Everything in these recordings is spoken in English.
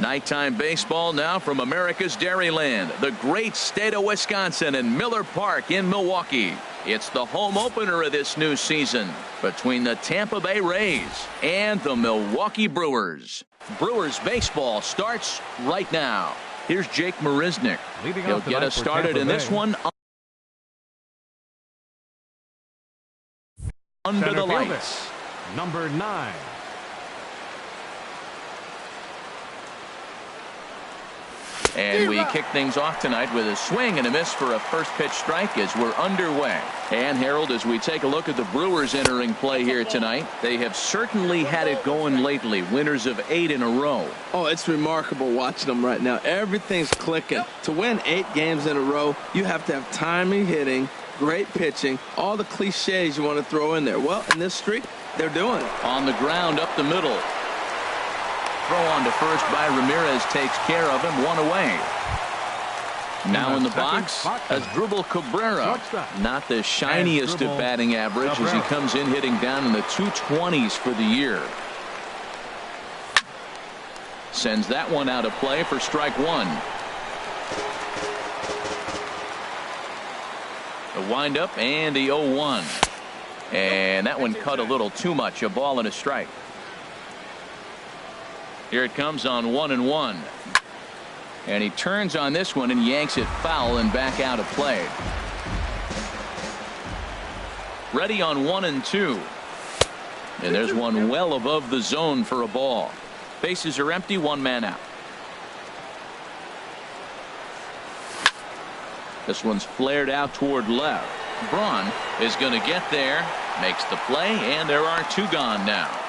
Nighttime baseball now from America's Dairyland, the great state of Wisconsin, and Miller Park in Milwaukee. It's the home opener of this new season between the Tampa Bay Rays and the Milwaukee Brewers. Brewers baseball starts right now. Here's Jake Marisnick. He'll get us started in this one under the lights. Number 9. And we kick things off tonight with a swing and a miss for a first pitch strike as we're underway. And Harold, as we take a look at the Brewers entering play here tonight, they have certainly had it going lately. Winners of 8 in a row. Oh, it's remarkable watching them right now. Everything's clicking. To win 8 games in a row, you have to have timely hitting, great pitching, all the cliches you want to throw in there. Well, in this streak, they're doing it. On the ground up the middle. Throw on to first by Ramirez takes care of him. 1 away. Now in the box, Asdrubal Cabrera. Not the shiniest of batting average as he comes in hitting down in the 220s for the year. Sends that one out of play for strike 1. The windup and the 0-1. And that one cut a little too much. A ball and a strike. Here it comes on 1-1. And he turns on this one and yanks it foul and back out of play. Ready on 1-2. And there's one well above the zone for a ball. Bases are empty, 1 man out. This one's flared out toward left. Braun is going to get there, makes the play, and there are 2 gone now.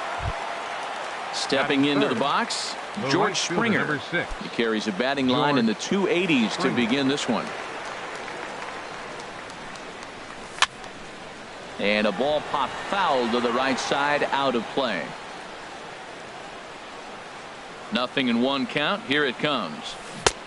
Stepping into the box, George Springer. He carries a batting line in the 280s to begin this one. And a ball popped foul to the right side, out of play. 0-1 count. Here it comes.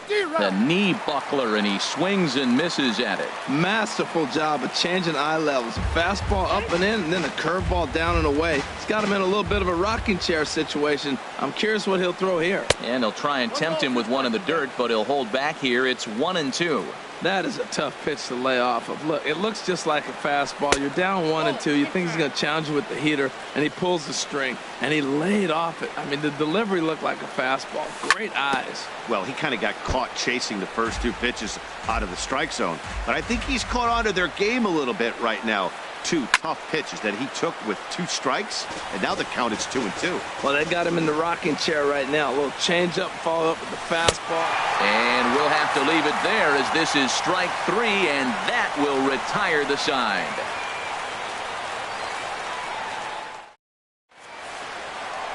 The knee buckler, and he swings and misses at it. Masterful job of changing eye levels. Fastball up and in, and then a curveball down and away. It's got him in a little bit of a rocking chair situation. I'm curious what he'll throw here. And he'll try and tempt him with one in the dirt, but he'll hold back here. It's 1-2. That is a tough pitch to lay off of. Look, it looks just like a fastball. You're down 1-2. You think he's going to challenge you with the heater, and he pulls the string, and he laid off it. I mean, the delivery looked like a fastball. Great eyes. Well, he kind of got caught chasing the first 2 pitches out of the strike zone. But I think he's caught on to their game a little bit right now. 2 tough pitches that he took with 2 strikes, and now the count is 2-2. Well, they got him in the rocking chair right now. A little change up, follow up with the fastball. And we'll have to leave it there as this is strike 3, and that will retire the side.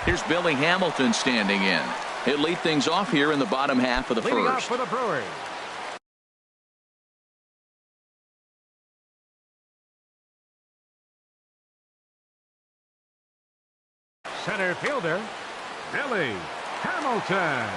Here's Billy Hamilton standing in. He'll lead things off here in the bottom half of the first. For the Brewers, center fielder Billy Hamilton.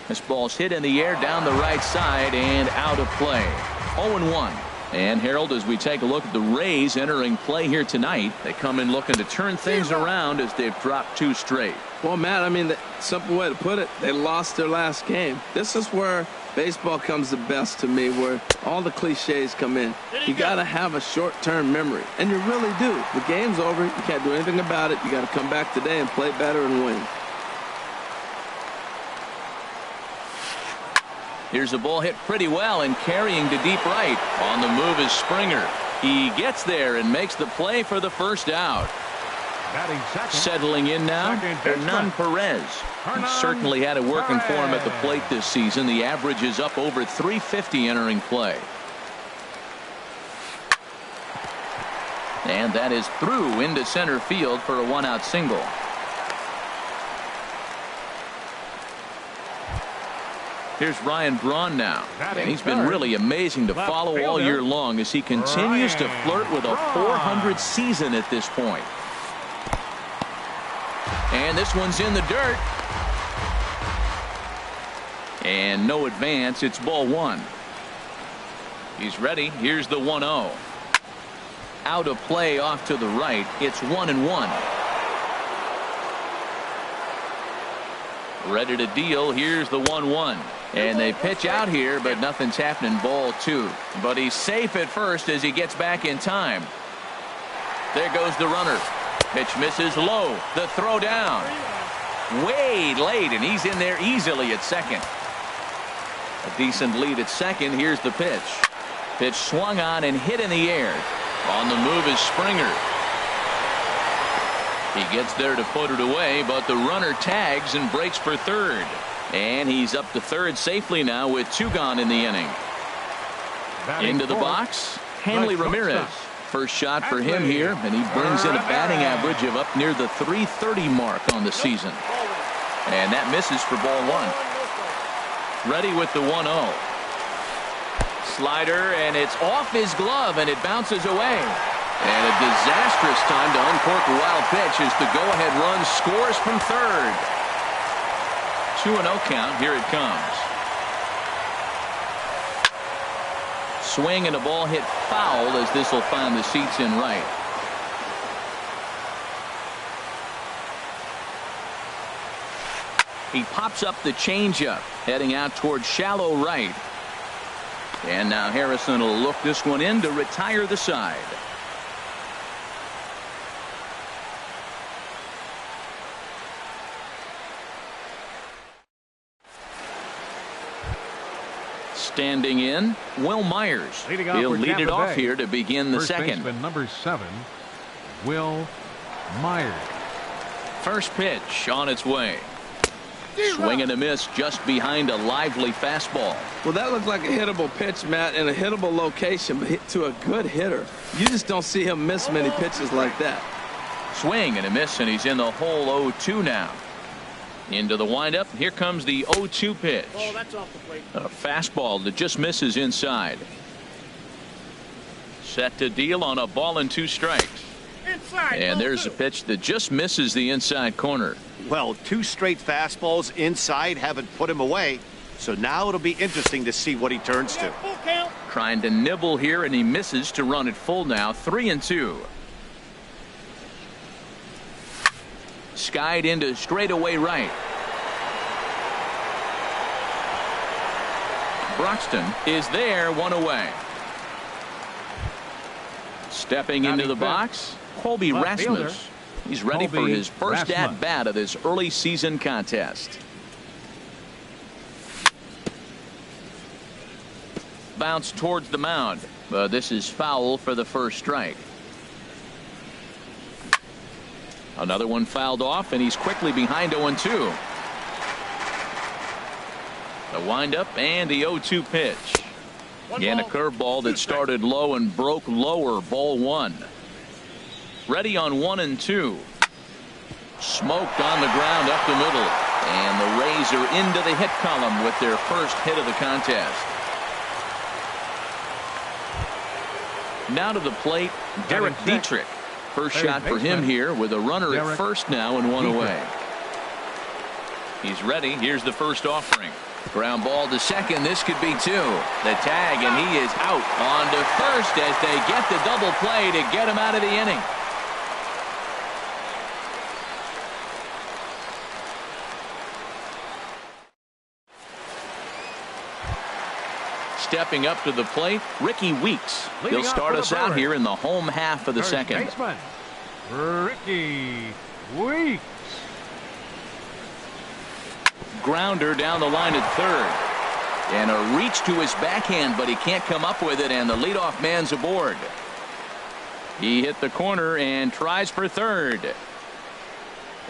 This ball's hit in the air down the right side and out of play. 0-1. And Harold, as we take a look at the Rays entering play here tonight, they come in looking to turn things around as they've dropped 2 straight. Well, Matt, I mean, the simple way to put it, they lost their last game. This is where baseball comes the best to me, where all the cliches come in. You got to have a short-term memory, and you really do. The game's over. You can't do anything about it. You got to come back today and play better and win. Here's a ball hit pretty well and carrying to deep right. On the move is Springer. He gets there and makes the play for the first out. Settling in now, Hernan Perez. He certainly had it working for him at the plate this season. The average is up over 350 entering play. And that is through into center field for a 1-out single. Here's Ryan Braun now, and he's been really amazing to follow all year long as he continues to flirt with a .400 season at this point. And this one's in the dirt. And no advance. It's ball 1. He's ready. Here's the 1-0. out of play off to the right. It's 1-1. Ready to deal. Here's the 1-1. And they pitch out here, but nothing's happening. Ball 2. But he's safe at first as he gets back in time. There goes the runner. Pitch misses low. The throw down. Way late, and he's in there easily at second. A decent lead at second. Here's the pitch. Pitch swung on and hit in the air. On the move is Springer. He gets there to put it away, but the runner tags and breaks for third. And he's up to third safely now with 2 gone in the inning. Into the box, Hanley Ramirez. First shot for him here, and he brings in a batting average of up near the .330 mark on the season. And that misses for ball 1. Ready with the 1-0. Slider, and it's off his glove, and it bounces away. And a disastrous time to uncork a wild pitch as the go-ahead run scores from third. 2-0 count. Here it comes. Swing and a ball hit foul as this will find the seats in right. He pops up the changeup, heading out towards shallow right. And now Harrison will look this one in to retire the side. Standing in, Will Myers. He'll lead it off here to begin the second. Baseman number 7, Will Myers. First pitch on its way. Swing and a miss just behind a lively fastball. Well, that looked like a hittable pitch, Matt, in a hittable location, but hit to a good hitter. You just don't see him miss many pitches like that. Swing and a miss, and he's in the hole 0-2 now. Into the windup. Here comes the 0-2 pitch. Oh, that's off the plate. A fastball that just misses inside. Set to deal on a ball and 2 strikes. Inside. And there's a pitch that just misses the inside corner. Well, 2 straight fastballs inside haven't put him away. So now it'll be interesting to see what he turns to. Full count. Trying to nibble here, and he misses to run it full now. 3-2. Skied into straightaway right. Broxton is there, 1 away. Stepping into the box, Colby Rasmus. He's ready for his first at-bat of this early season contest. Bounce towards the mound, but this is foul for the first strike. Another one fouled off, and he's quickly behind 0-2. The windup and the 0-2 pitch. Again, a curveball that started low and broke lower. Ball 1. Ready on 1-2. Smoked on the ground up the middle. And the Rays are into the hit column with their first hit of the contest. Now to the plate, Derek Dietrich. First shot for him here with a runner at first now and 1 away. He's ready. Here's the first offering. Ground ball to second. This could be 2. The tag, and he is out on to first as they get the double play to get him out of the inning. Stepping up to the plate, Ricky Weeks. He'll start us out here in the home half of the second. Baseman, Ricky Weeks. Grounder down the line at third. And a reach to his backhand, but he can't come up with it, and the leadoff man's aboard. He hit the corner and tries for third.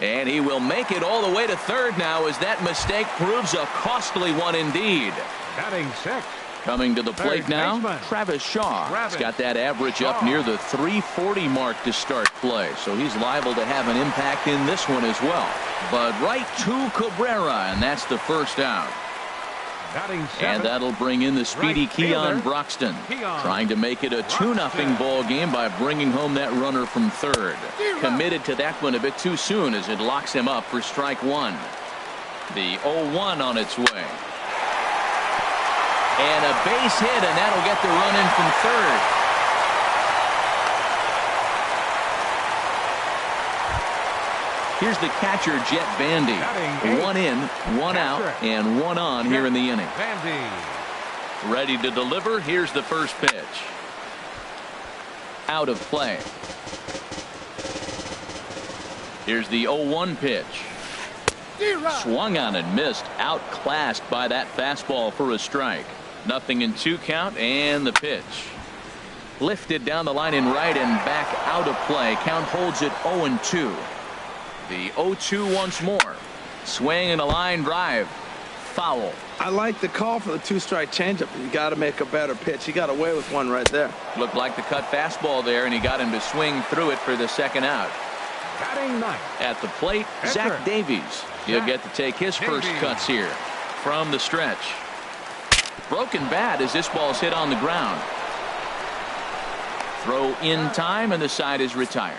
And he will make it all the way to third now as that mistake proves a costly one indeed. Batting 6. Coming to the plate now, Travis Shaw. He's got that average up near the .340 mark to start play, so he's liable to have an impact in this one as well. But right to Cabrera, and that's the first out. And that'll bring in the speedy Keon Broxton, trying to make it a 2-0 ball game by bringing home that runner from third. Committed to that one a bit too soon as it locks him up for strike 1. The 0-1 on its way. And a base hit, and that'll get the run in from third. Here's the catcher, Jet Bandy. One in, one out, and one on here in the inning. Ready to deliver. Here's the first pitch. Out of play. Here's the 0-1 pitch. Swung on and missed. Outclassed by that fastball for a strike. Nothing in 2 count, and the pitch. Lifted down the line in right and back out of play. Count holds it 0-2. The 0-2 once more. Swing and a line drive. Foul. I like the call for the 2-strike changeup. You got to make a better pitch. He got away with one right there. Looked like the cut fastball there, and he got him to swing through it for the second out. At the plate, Zach Davies. He'll get to take his first cuts here from the stretch. Broken bat as this ball's hit on the ground. Throw in time, and the side is retired.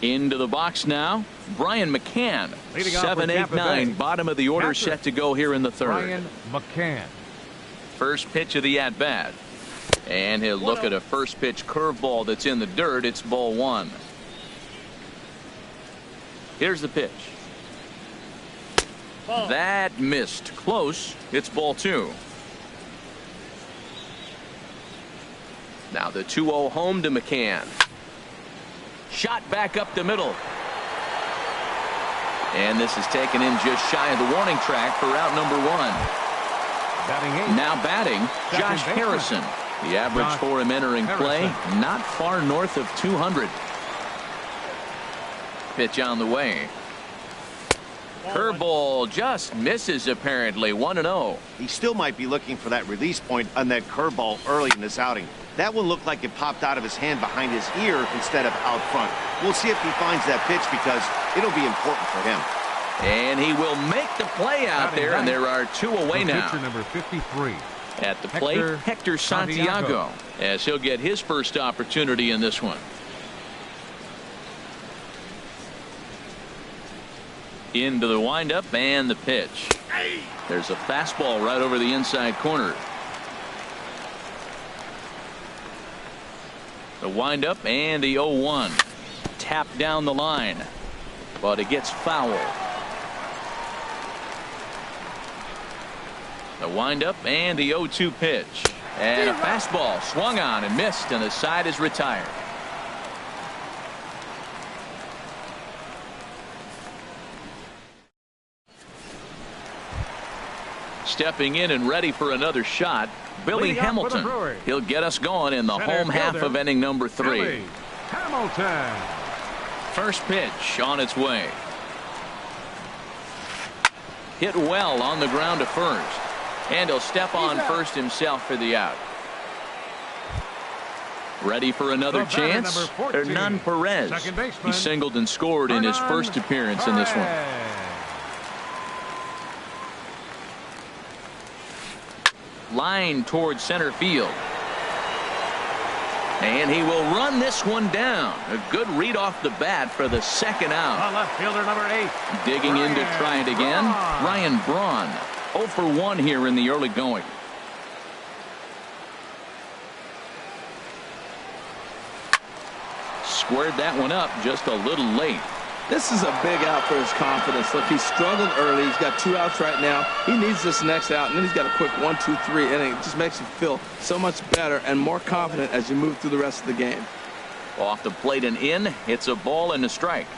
Into the box now, Brian McCann. 7, 8, 9, bottom of the order, set to go here in the third. Brian McCann. First pitch of the at-bat. And he'll look at a first pitch curveball that's in the dirt. It's ball 1. Here's the pitch. That missed. Close. It's ball 2. Now the 2-0 home to McCann. Shot back up the middle. And this is taken in just shy of the warning track for out number 1. Now batting, Josh Harrison. The average for him entering play, not far north of 200. Pitch on the way. Curveball just misses apparently. 1-0. He still might be looking for that release point on that curveball early in this outing. That one looked like it popped out of his hand behind his ear instead of out front. We'll see if he finds that pitch because it'll be important for him. And he will make the play out there, and there are 2 away now. Pitcher number 53. At the plate, Hector Santiago, as he'll get his first opportunity in this one. Into the windup and the pitch. There's a fastball right over the inside corner. The windup and the 0-1. Tap down the line, but it gets foul. The windup and the 0-2 pitch. And a fastball swung on and missed, and the side is retired. Stepping in and ready for another shot, Billy Hamilton. He'll get us going in the home half of inning number 3. Hamilton. First pitch on its way. Hit well on the ground to first. And he'll step on first himself for the out. Ready for another chance? Hernan Perez. He singled and scored in his first appearance in this one. Line towards center field. And he will run this one down. A good read off the bat for the second out. Left fielder number 8. Digging in to try it again, Ryan Braun. 0 for 1 here in the early going. Squared that one up just a little late. This is a big out for his confidence. Look, he struggled early. He's got 2 outs right now. He needs this next out, and then he's got a quick 1, 2, 3 inning. It just makes you feel so much better and more confident as you move through the rest of the game. Off the plate and in. It's a ball and a strike.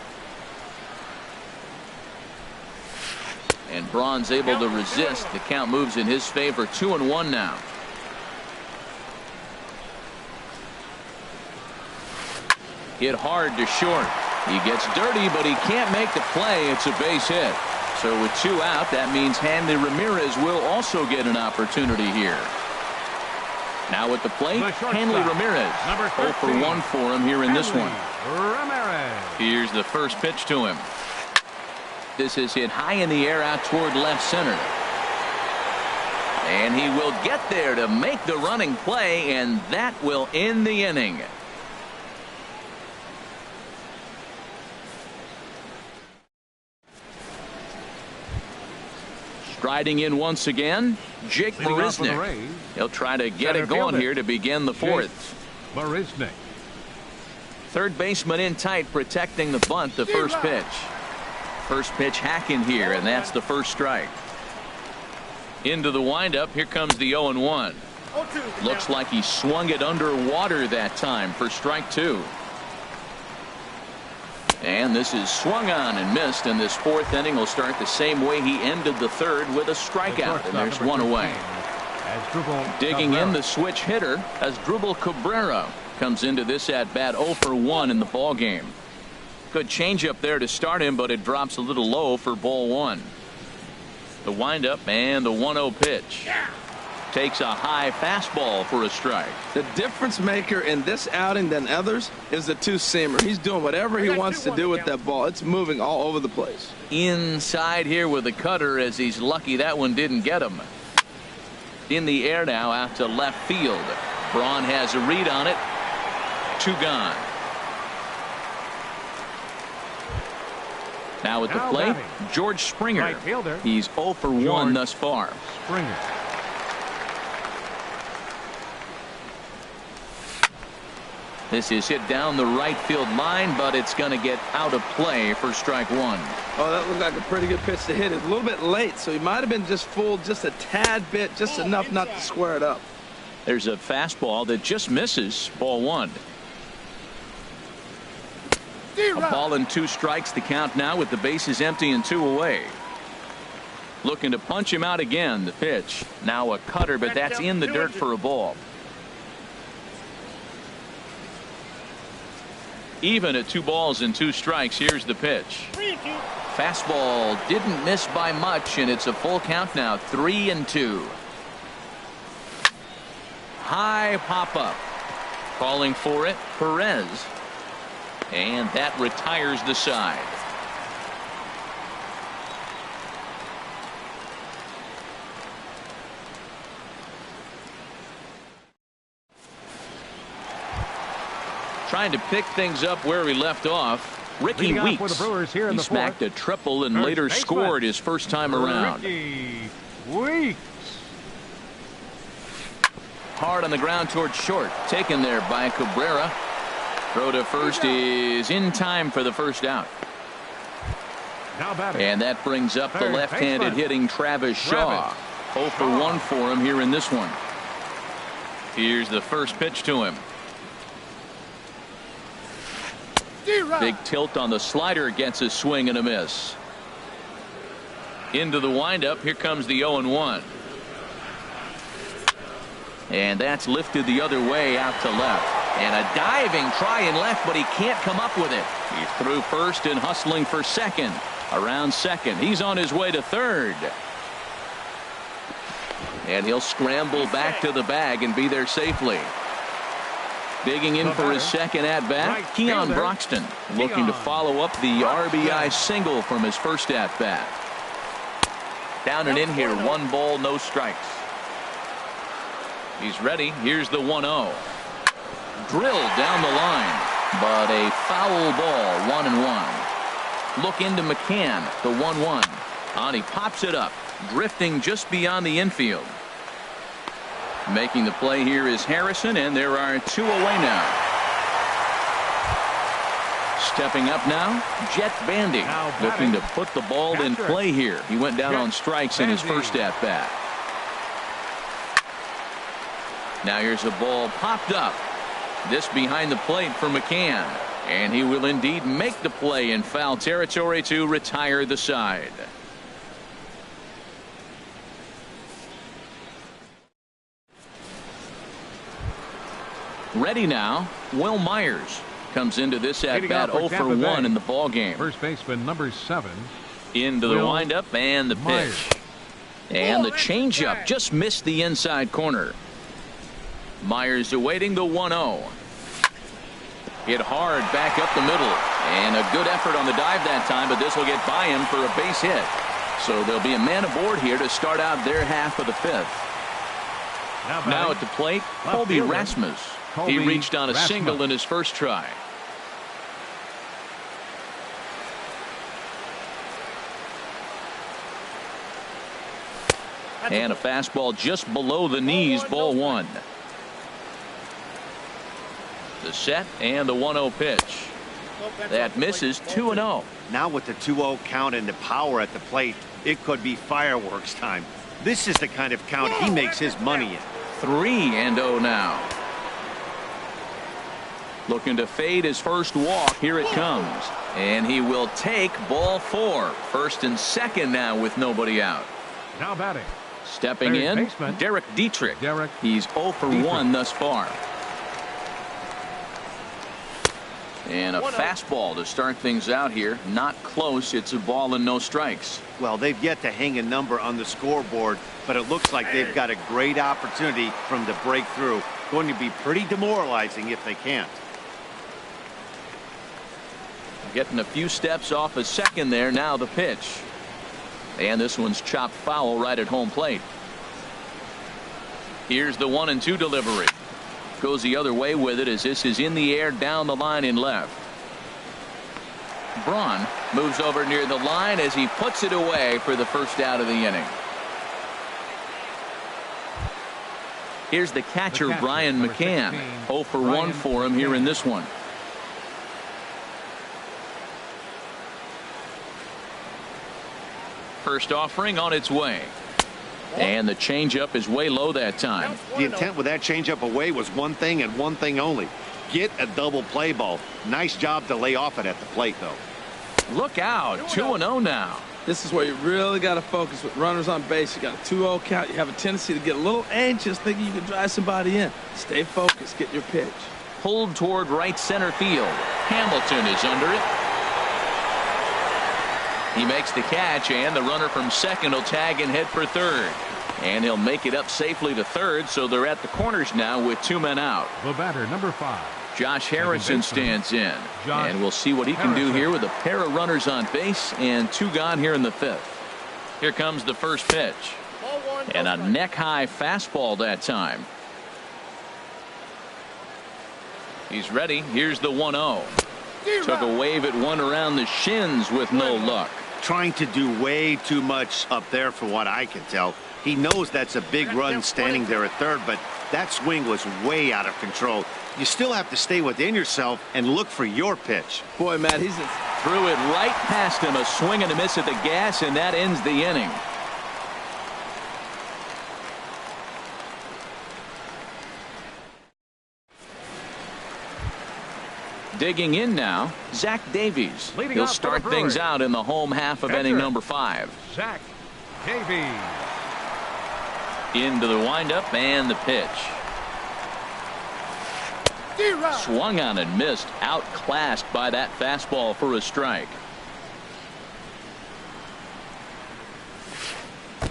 And Braun's able to resist. The count moves in his favor. 2-1 now. Hit hard to short. He gets dirty, but he can't make the play. It's a base hit. So with 2 out, that means Hanley Ramirez will also get an opportunity here. Now at the plate, Hanley Ramirez. 0 for 1 for him here in this one. Here's the first pitch to him. This is hit high in the air out toward left center. And he will get there to make the running play, and that will end the inning. Striding in once again, Jake Leading off for the Marisnick. Rays, He'll try to get center it going fielder, here to begin the fourth. Marisnick. Third baseman in tight, protecting the bunt. The first pitch. First pitch hacking here, and that's the first strike. Into the windup. Here comes the 0-1. Looks like he swung it underwater that time for strike two. And this is swung on and missed, and this fourth inning will start the same way he ended the third, with a strikeout, and there's one away. Digging in, the switch hitter as Asdrubal Cabrera comes into this at bat 0 for 1 in the ball game. Good changeup there to start him, but it drops a little low for ball one. The windup and the 1-0 pitch. Takes a high fastball for a strike. The difference maker in this outing than others is the two-seamer. He's doing whatever he wants to do with that ball. It's moving all over the place. Inside here with the cutter, as he's lucky that one didn't get him. In the air now out to left field. Braun has a read on it. 2 gone. Now at the plate, George Springer. Right fielder, He's 0 for 1 thus far. Springer. This is hit down the right field line, but it's going to get out of play for strike one. Oh, that looked like a pretty good pitch to hit. It a little bit late, so he might have been just fooled just a tad bit, just enough not to square it up. There's a fastball that just misses, ball one. A ball and 2 strikes, the count now with the bases empty and 2 away. Looking to punch him out again. The pitch. Now a cutter, but that's in the dirt for a ball. Even at 2 balls and 2 strikes. Here's the pitch. Fastball didn't miss by much, and it's a full count now. 3-2. High pop up. Calling for it, Perez. And that retires the side. Trying to pick things up where he left off. Ricky Weeks. He smacked a triple and later scored his first time around. Ricky Weeks. Hard on the ground towards short. Taken there by Cabrera. Throw to first is in time for the first out. And that brings up the left-handed hitting Travis Shaw. 0 for 1 for him here in this one. Here's the first pitch to him. Big tilt on the slider, gets a swing and a miss. Into the windup. Here comes the 0-1. And that's lifted the other way out to left. And a diving try in left, but he can't come up with it. He threw first and hustling for second. Around second. He's on his way to third. And he'll scramble back to the bag and be there safely. Digging in for his second at bat, Keon Broxton, looking to follow up the RBI single from his first at bat. Down and in here, 1 ball, no strikes. He's ready. Here's the 1-0. Drilled down the line, but a foul ball. 1-1. Look into McCann, the 1-1. And he pops it up, drifting just beyond the infield. Making the play here is Harrison, and there are 2 away now. Stepping up now, Jet Bandy, looking to put the ball in play here. He went down on strikes in his first at bat. Now here's a ball popped up. This behind the plate for McCann, and he will indeed make the play in foul territory to retire the side. Ready now, Will Myers comes into this at bat 0 for 1 in the ball game. First baseman number 7. Into the windup and the pitch. And the changeup just missed the inside corner. Myers awaiting the 1-0. Hit hard back up the middle, and a good effort on the dive that time, but this will get by him for a base hit. So there'll be a man aboard here to start out their half of the 5th. Now at the plate, Colby Rasmus. He reached on a single in his first try. And a fastball just below the knees, ball one. The set and the 1-0 pitch. That misses 2-0. Now with the 2-0 count and the power at the plate, it could be fireworks time. This is the kind of count he makes his money in. 3-0 now. Looking to fade his first walk. Here it comes. And he will take ball 4. First and second now with nobody out. Now batting. Stepping Third in, baseman. Derek Dietrich. Derek He's 0 for 1 thus far. And a fastball to start things out here. Not close. It's a ball and no strikes. Well, they've yet to hang a number on the scoreboard, but it looks like they've got a great opportunity from the breakthrough. Going to be pretty demoralizing if they can't. Getting a few steps off a second there. Now the pitch. And this one's chopped foul right at home plate. Here's the 1-2 delivery. Goes the other way with it as this is in the air down the line in left. Braun moves over near the line as he puts it away for the first out of the inning. Here's the catcher, Brian McCann. 0 for 1 for him here in this one. First offering on its way. And the changeup is way low that time. The intent with that changeup away was one thing and one thing only. Get a double play ball. Nice job to lay off it at the plate, though. Look out. 2-0 now. This is where you really got to focus with runners on base. You got a 2-0 count. You have a tendency to get a little anxious thinking you can drive somebody in. Stay focused. Get your pitch. Pulled toward right center field. Hamilton is under it. He makes the catch, and the runner from second will tag and head for third. And he'll make it up safely to third, so they're at the corners now with 2 men out. The batter, number 5. Josh Harrison stands in. And we'll see what he can do here with a pair of runners on base and 2 gone here in the 5th. Here comes the first pitch. And a neck-high fastball that time. He's ready. Here's the 1-0. Took a wave at one around the shins with no luck. Trying to do way too much up there for what I can tell. He knows that's a big run standing there at third, but that swing was way out of control. You still have to stay within yourself and look for your pitch. Boy, Matt, he's threw it right past him. A swing and a miss at the gas, and that ends the inning. Digging in now, Zach Davies. He'll start things out in the home half of inning number 5. Zach Davies. Into the windup and the pitch. Swung on and missed. Outclassed by that fastball for a strike.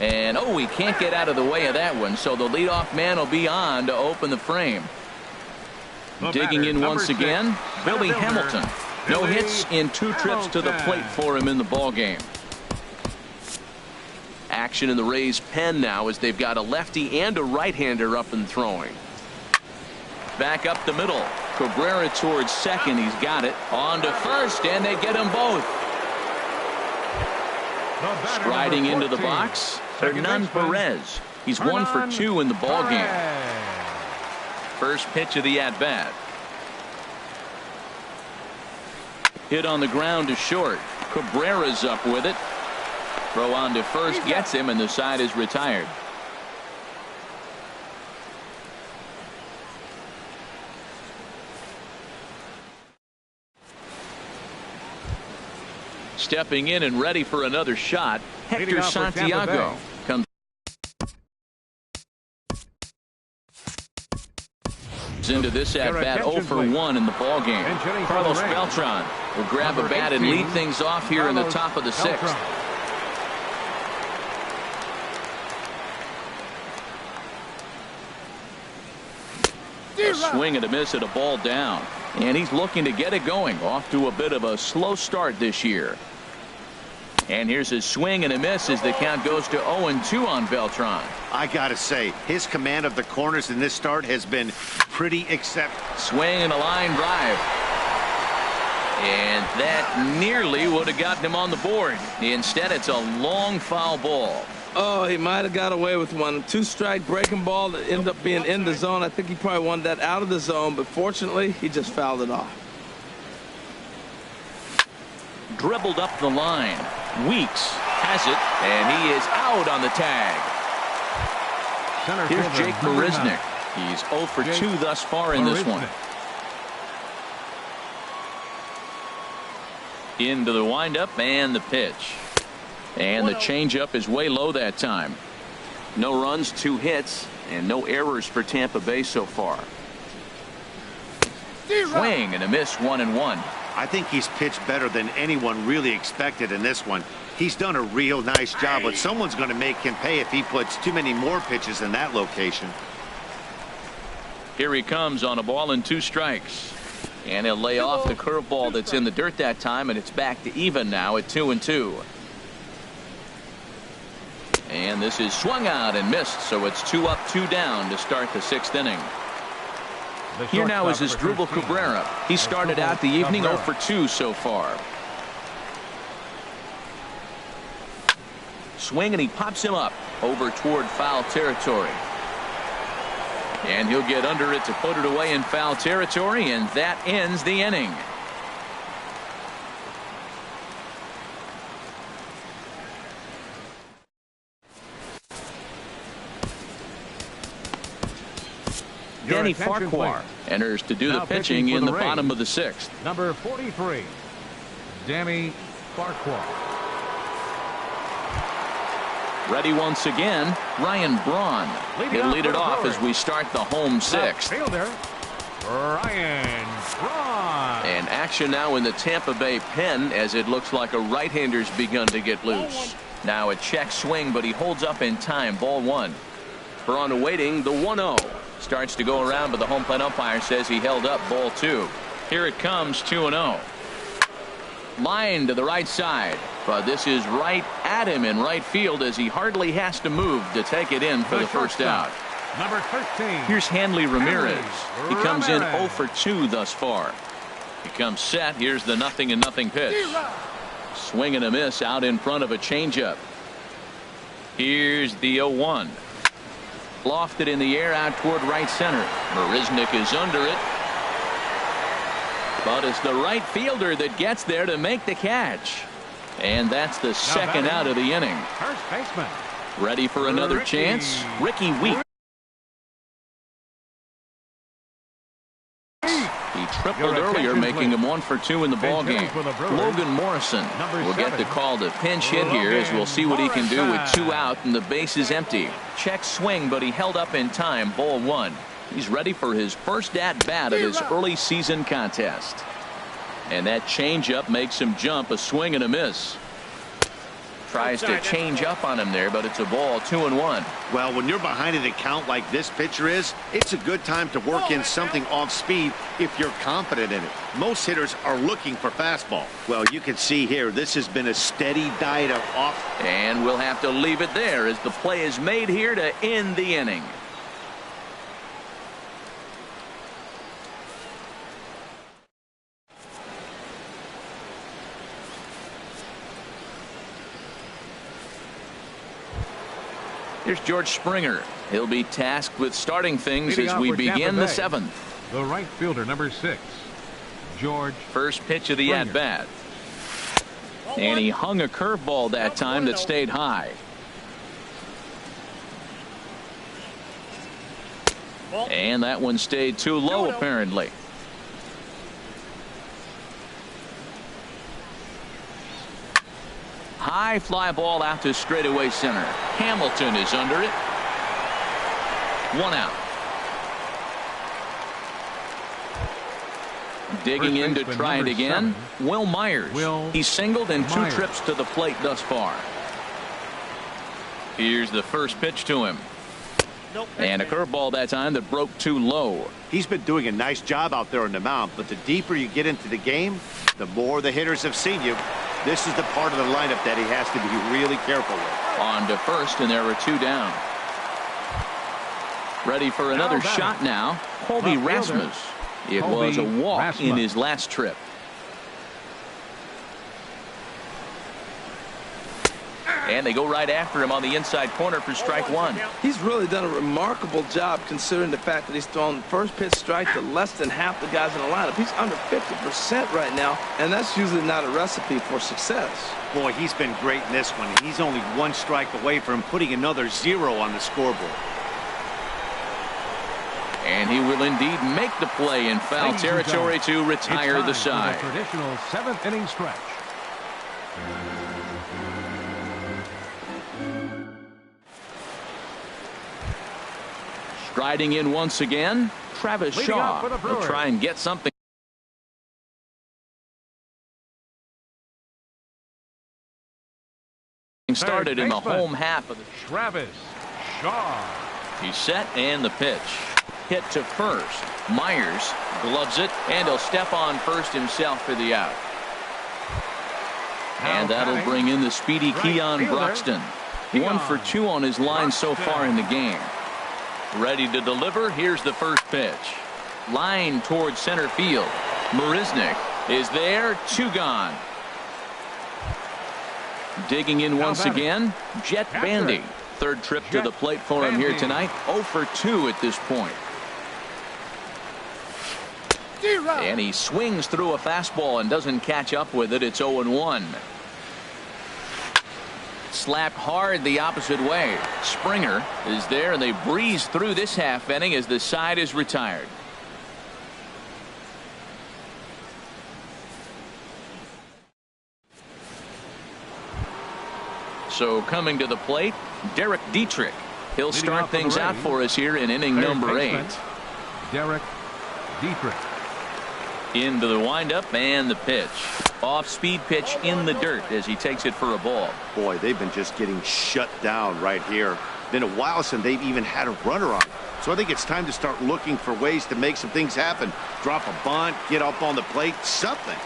And oh, he can't get out of the way of that one, so the leadoff man will be on to open the frame. Digging in once again, Billy Hamilton. No hits in 2 trips to the plate for him in the ballgame. Action in the Rays' pen now as they've got a lefty and a right-hander up and throwing. Back up the middle. Cabrera towards second. He's got it. On to first, and they get them both. Striding into the box, Hernan Perez. He's 1 for 2 in the ballgame. First pitch of the at-bat. Hit on the ground to short. Cabrera's up with it. Throw on to first gets him, and the side is retired. Stepping in and ready for another shot, Hector Santiago comes into this at-bat 0 for 1 in the ballgame. Carlos Beltran will grab a bat and lead things off here in the top of the 6th. A swing and a miss at a ball down. And he's looking to get it going. Off to a bit of a slow start this year. And here's his swing and a miss as the count goes to 0-2 on Beltran. I gotta say, his command of the corners in this start has been pretty exceptional. Swing and a line drive. And that nearly would have gotten him on the board. Instead, it's a long foul ball. Oh, he might have got away with one. 2-strike breaking ball that ended up being in the zone. I think he probably wanted that out of the zone, but fortunately, he just fouled it off. Dribbled up the line. Weeks has it, and he is out on the tag. Here's Jake Marisnick. He's 0 for 2 thus far in this one. Into the windup and the pitch. And the changeup is way low that time. No runs, 2 hits, and no errors for Tampa Bay so far. Swing and a miss, 1-1. I think he's pitched better than anyone really expected in this one. He's done a real nice job, but someone's going to make him pay if he puts too many more pitches in that location. Here he comes on a ball and 2 strikes. And he'll lay off the curveball that's in the dirt that time, and it's back to even now at 2-2. And this is swung out and missed, so it's 2 up, 2 down to start the 6th inning. Here now is Asdrubal Cabrera. He started out the evening 0 for 2 so far. Swing, and he pops him up over toward foul territory. And he'll get under it to put it away in foul territory, and that ends the inning. Danny Farquhar enters to do the pitching in the bottom of the 6th. Number 43, Danny Farquhar. Ready once again, Ryan Braun. He'll lead it off as we start the home 6th. Fielder, Ryan Braun. And action now in the Tampa Bay pen as it looks like a right-hander's begun to get loose. Now a check swing, but he holds up in time. Ball 1. Braun awaiting the 1-0. Starts to go around, but the home plate umpire says he held up. Ball 2. Here it comes, 2-0. Line to the right side, but this is right at him in right field as he hardly has to move to take it in for the first out. Number 13. Here's Hanley Ramirez. He comes in 0 for 2 thus far. He comes set. Here's the 0-0 pitch. Swing and a miss out in front of a changeup. Here's the 0-1. Lofted in the air out toward right center. Marisnick is under it. But it's the right fielder that gets there to make the catch. And that's the second out of the inning. First baseman. Ready for another chance? Ricky Weeks. He tripled earlier, making him 1 for 2 in the ballgame. Logan Morrison will get the call to pinch hit here as we'll see what he can do with 2 out and the base is empty. Check swing, but he held up in time. Ball 1. He's ready for his first at-bat of his early season contest. And that changeup makes him jump. A swing and a miss. Tries to change up on him there, but it's a ball. 2-1. Well, when you're behind in the count like this pitcher is, it's a good time to work in something off speed if you're confident in it. Most hitters are looking for fastball. Well, you can see here, this has been a steady diet of off. And we'll have to leave it there as the play is made here to end the inning. Here's George Springer. He'll be tasked with starting things as we begin the 7th. The right fielder, number 6, George. First pitch of the at-bat. And he hung a curveball that time that stayed high. And that one stayed too low, apparently. High fly ball out to straightaway center. Hamilton is under it. 1 out. Digging in to try it again. Will Myers. He singled in 2 trips to the plate thus far. Here's the first pitch to him. And a curveball that time that broke too low. He's been doing a nice job out there on the mound, but the deeper you get into the game, the more the hitters have seen you. This is the part of the lineup that he has to be really careful with. On to first, and there are 2 down. Ready for another shot now. Colby Rasmus. It was a walk in his last trip. And they go right after him on the inside corner for strike one. He's really done a remarkable job considering the fact that he's thrown the first pitch strike to less than half the guys in the lineup. He's under 50% right now, and that's usually not a recipe for success. Boy, he's been great in this one. He's only one strike away from putting another 0 on the scoreboard. And he will indeed make the play in foul territory to retire the side. The traditional 7th inning stretch. Striding in once again, Travis Shaw will try and get something started in the home half of the. Travis Shaw. He's set and the pitch. Hit to first. Myers gloves it, and he'll step on first himself for the out. And that'll bring in the speedy Keon Broxton. 1 for 2 on his line so far in the game. Ready to deliver. Here's the first pitch. Line towards center field. Marisnik is there. 2 gone. Digging in once again, Jet Bandy. Third trip to the plate for him here tonight. 0 for 2 at this point. And he swings through a fastball and doesn't catch up with it. It's 0-1. Slapped hard the opposite way. Springer is there, and they breeze through this half inning as the side is retired. So coming to the plate, Derek Dietrich. He'll start things out for us here in inning number 8. Derek Dietrich. Into the windup and the pitch. Off-speed pitch in the dirt as he takes it for a ball. Boy, they've been just getting shut down right here. Been a while since they've even had a runner on. So I think it's time to start looking for ways to make some things happen. Drop a bunt, get up on the plate, something.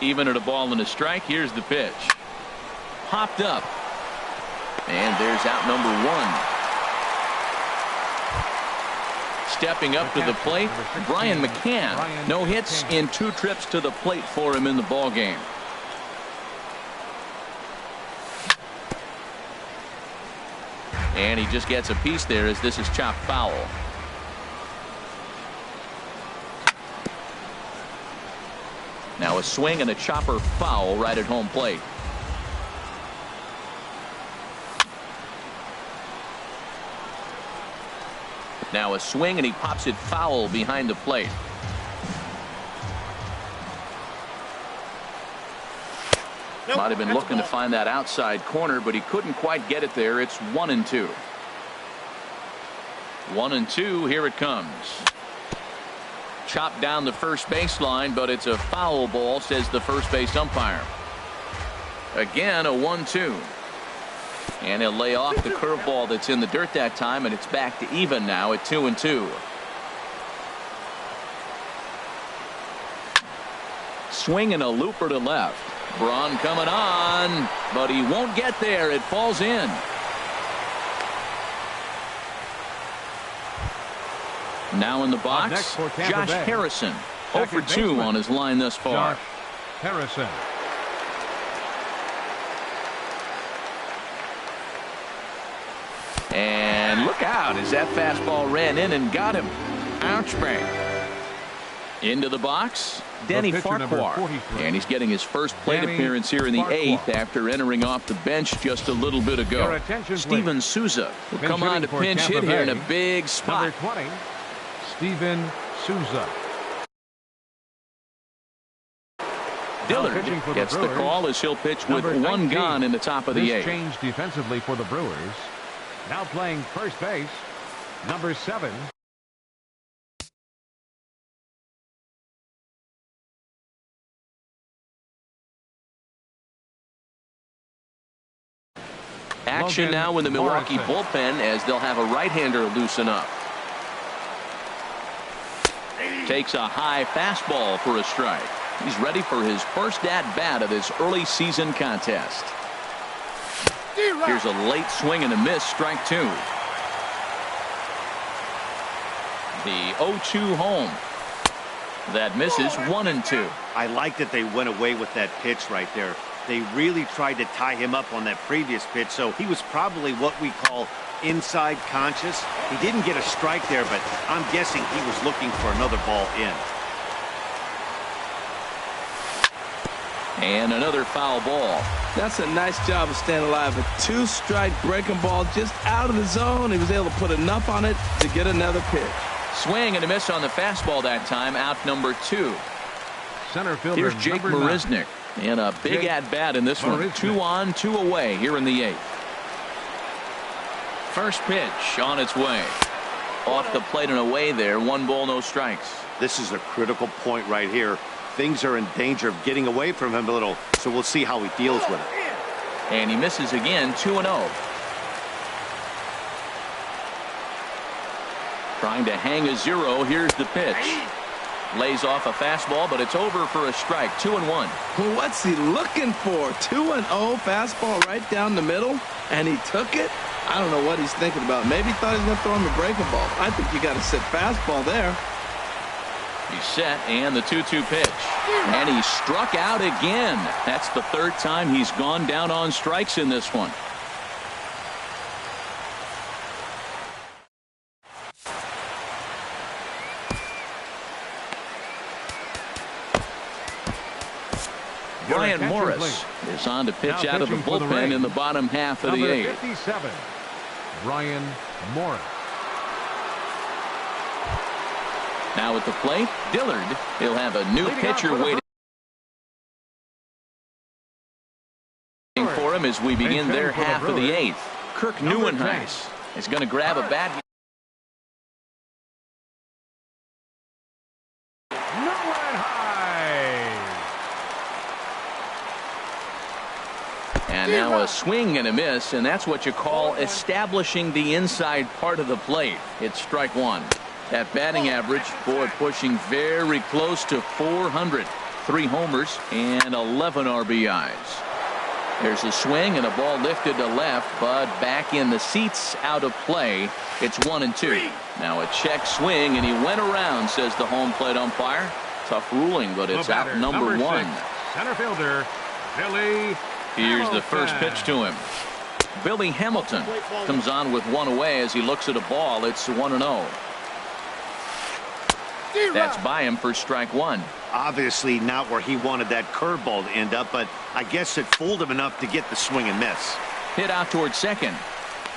Even at a ball and a strike, here's the pitch. Popped up. And there's out number 1. Stepping up to the plate, Brian McCann. No hits in 2 trips to the plate for him in the ball game. And he just gets a piece there as this is chopped foul. Now a swing and a chopper foul right at home plate. Now a swing and he pops it foul behind the plate. Might have been looking to find that outside corner, but he couldn't quite get it there. It's 1-2. 1-2. Here it comes. Chopped down the first baseline, but it's a foul ball, says the first base umpire. Again, a 1-2. And he'll lay off the curveball that's in the dirt that time, and it's back to even now at 2-2. Swinging a looper to left. Braun coming on, but he won't get there. It falls in. Now in the box, Josh Harrison. 0 for 2 on his line thus far. Josh Harrison. And look out as that fastball ran in and got him. Ouch bang. Into the box, Denny Farquhar. And he's getting his first plate appearance here in the 8th after entering off the bench just a little bit ago. Steven Souza will come on to pinch hit here in a big spot. Number 20, Steven Souza. Dillard gets the call as he'll pitch with 1 gone in the top of the 8th. Change defensively for the Brewers. Now playing first base, number 7. Action now in the Milwaukee bullpen as they'll have a right-hander loosen up. Takes a high fastball for a strike. He's ready for his first at-bat of this early season contest. Here's a late swing and a miss, strike 2. The 0-2 home. That misses 1-2. I like that they went away with that pitch right there. They really tried to tie him up on that previous pitch, so he was probably what we call inside conscious. He didn't get a strike there, but I'm guessing he was looking for another ball in. And another foul ball. That's a nice job of staying alive. A 2-strike breaking ball just out of the zone. He was able to put enough on it to get another pitch. Swing and a miss on the fastball that time. Out number 2. Center fielder Here's Jake Marisnick in a big at-bat in this one. 2 on, 2 away here in the 8th. First pitch on its way. Off the plate and away there. 1 ball, no strikes. This is a critical point right here. Things are in danger of getting away from him a little, so we'll see how he deals with it. And he misses again. 2-0. Trying to hang a 0. Here's the pitch. Lays off a fastball, but it's over for a strike. 2-1. Well, what's he looking for? 2-0 fastball right down the middle, and he took it. I don't know what he's thinking about. Maybe he thought he was going to throw him a breaking ball. I think you got to sit fastball there. He's set, and the 2-2 pitch. And he struck out again. That's the 3rd time he's gone down on strikes in this one. Brian Morris is on to pitch out of the bullpen in the bottom half of the 8th. 57, Brian Morris. Now at the plate, Dillard. He'll have a new pitcher waiting for him as we begin their half of the 8th. Kirk Neuenhuis is going to grab a bat. And now a swing and a miss, and that's what you call establishing the inside part of the plate. It's strike 1. That batting average, boy, pushing very close to 400. 3 homers and 11 RBIs. There's a swing and a ball lifted to left, but back in the seats, out of play. It's 1-2. Now a check swing, and he went around, says the home plate umpire. Tough ruling, but it's out number 1. 6, center fielder, Billy. Here's the first pitch to him. Billy Hamilton comes on with 1 away as he looks at a ball. It's 1-0. That's by him for strike 1. Obviously not where he wanted that curveball to end up, but I guess it fooled him enough to get the swing and miss. Hit out towards second.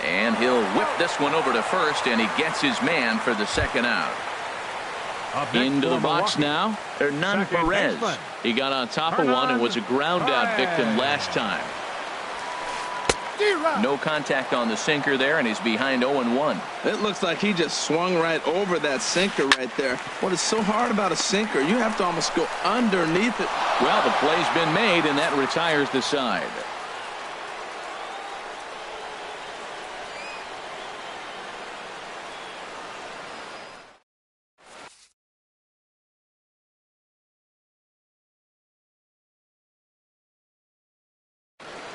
And he'll whip this one over to first, and he gets his man for the 2nd out. Into the box now, Hernan Perez. He got on top of one and was a ground out victim last time. No contact on the sinker there, and he's behind 0-1. It looks like he just swung right over that sinker right there. What is so hard about a sinker? You have to almost go underneath it. Well, the play's been made, and that retires the side.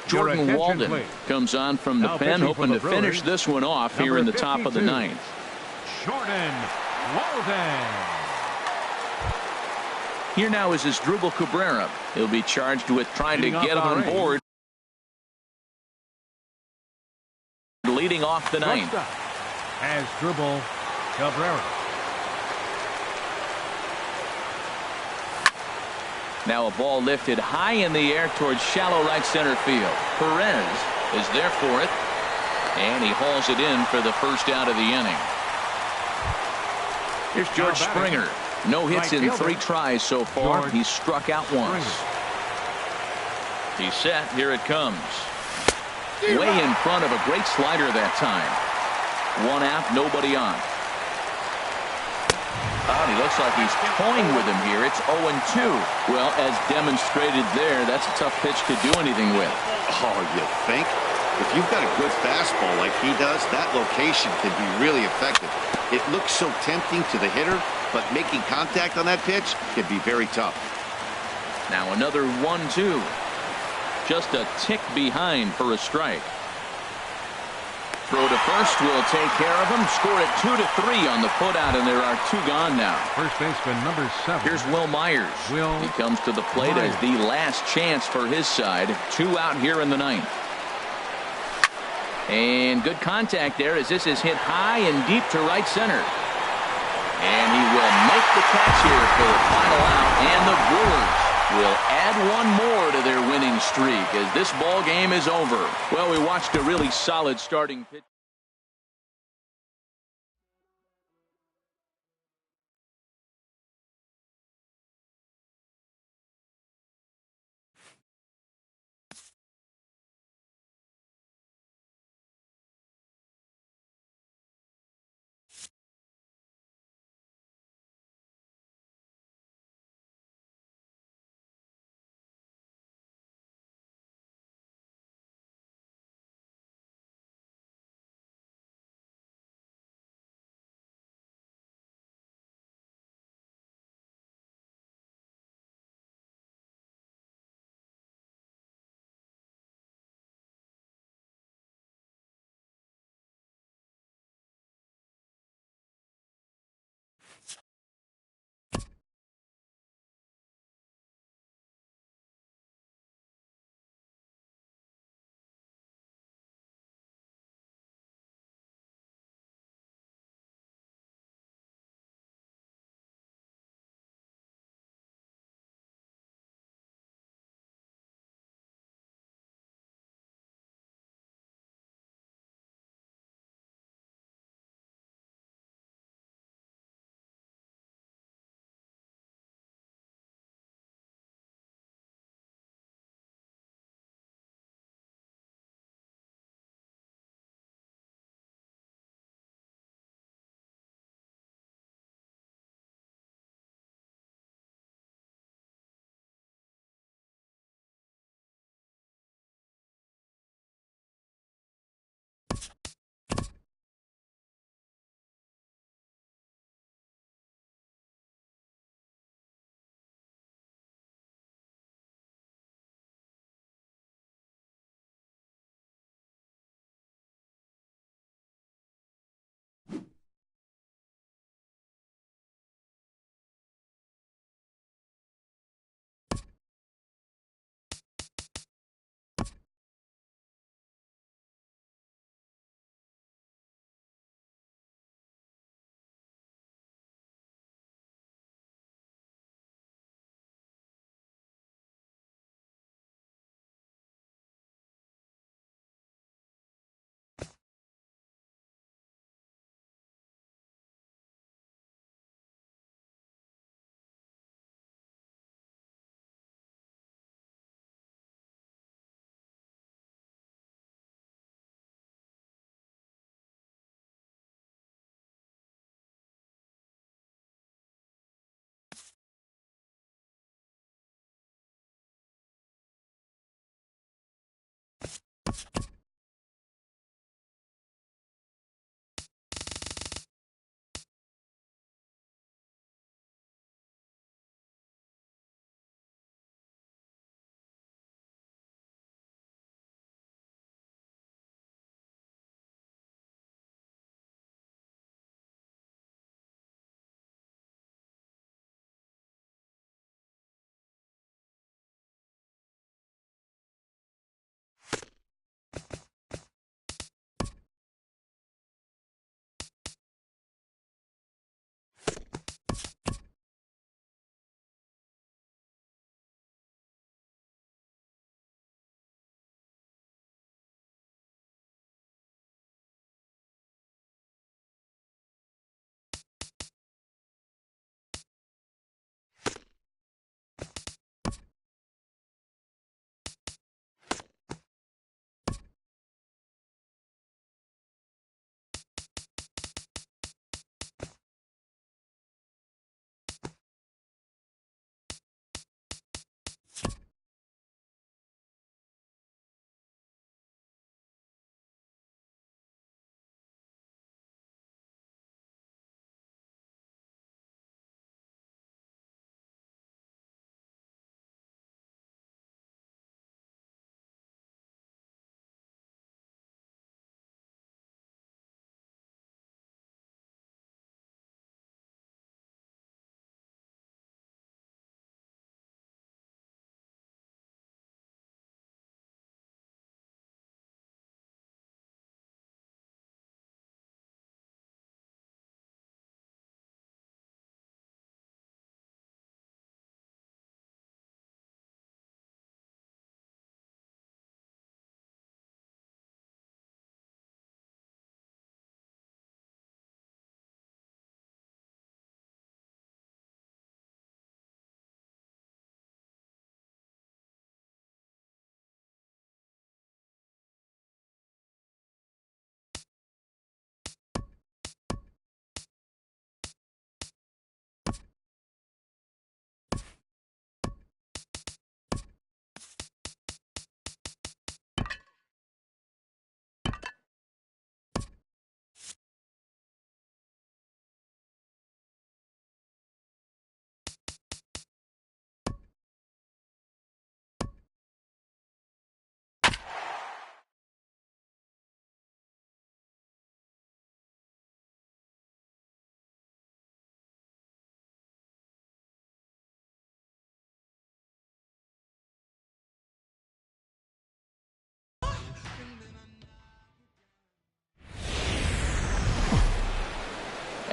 Jordan Walden comes on from the pen, hoping to finish this one off here in the top of the 9th. Jordan Walden. Here now is Asdrubal Cabrera. He'll be charged with trying to get on board. Leading off the 9th. Asdrubal Cabrera. Now a ball lifted high in the air towards shallow right center field. Perez is there for it, and he hauls it in for the first out of the inning. Here's George Springer. No hits in 3 tries so far. He's struck out once. He's set. Here it comes. Way in front of a great slider that time. 1 out, nobody on. Oh, he looks like he's toying with him here. It's 0-2. Well, as demonstrated there, that's a tough pitch to do anything with. Oh, you think? If you've got a good fastball like he does, that location can be really effective. It looks so tempting to the hitter, but making contact on that pitch can be very tough. Now another 1-2. Just a tick behind for a strike. Throw to first will take care of him. Score it 2-3 on the putout, and there are 2 gone now. First baseman number 7. Here's Will Myers. He comes to the plate as the last chance for his side. 2 out here in the 9th. And good contact there as this is hit high and deep to right center. And he will make the catch here for the final out. And the Brewers will add 1 more to their winning streak as this ball game is over. Well, we watched a really solid starting pitch.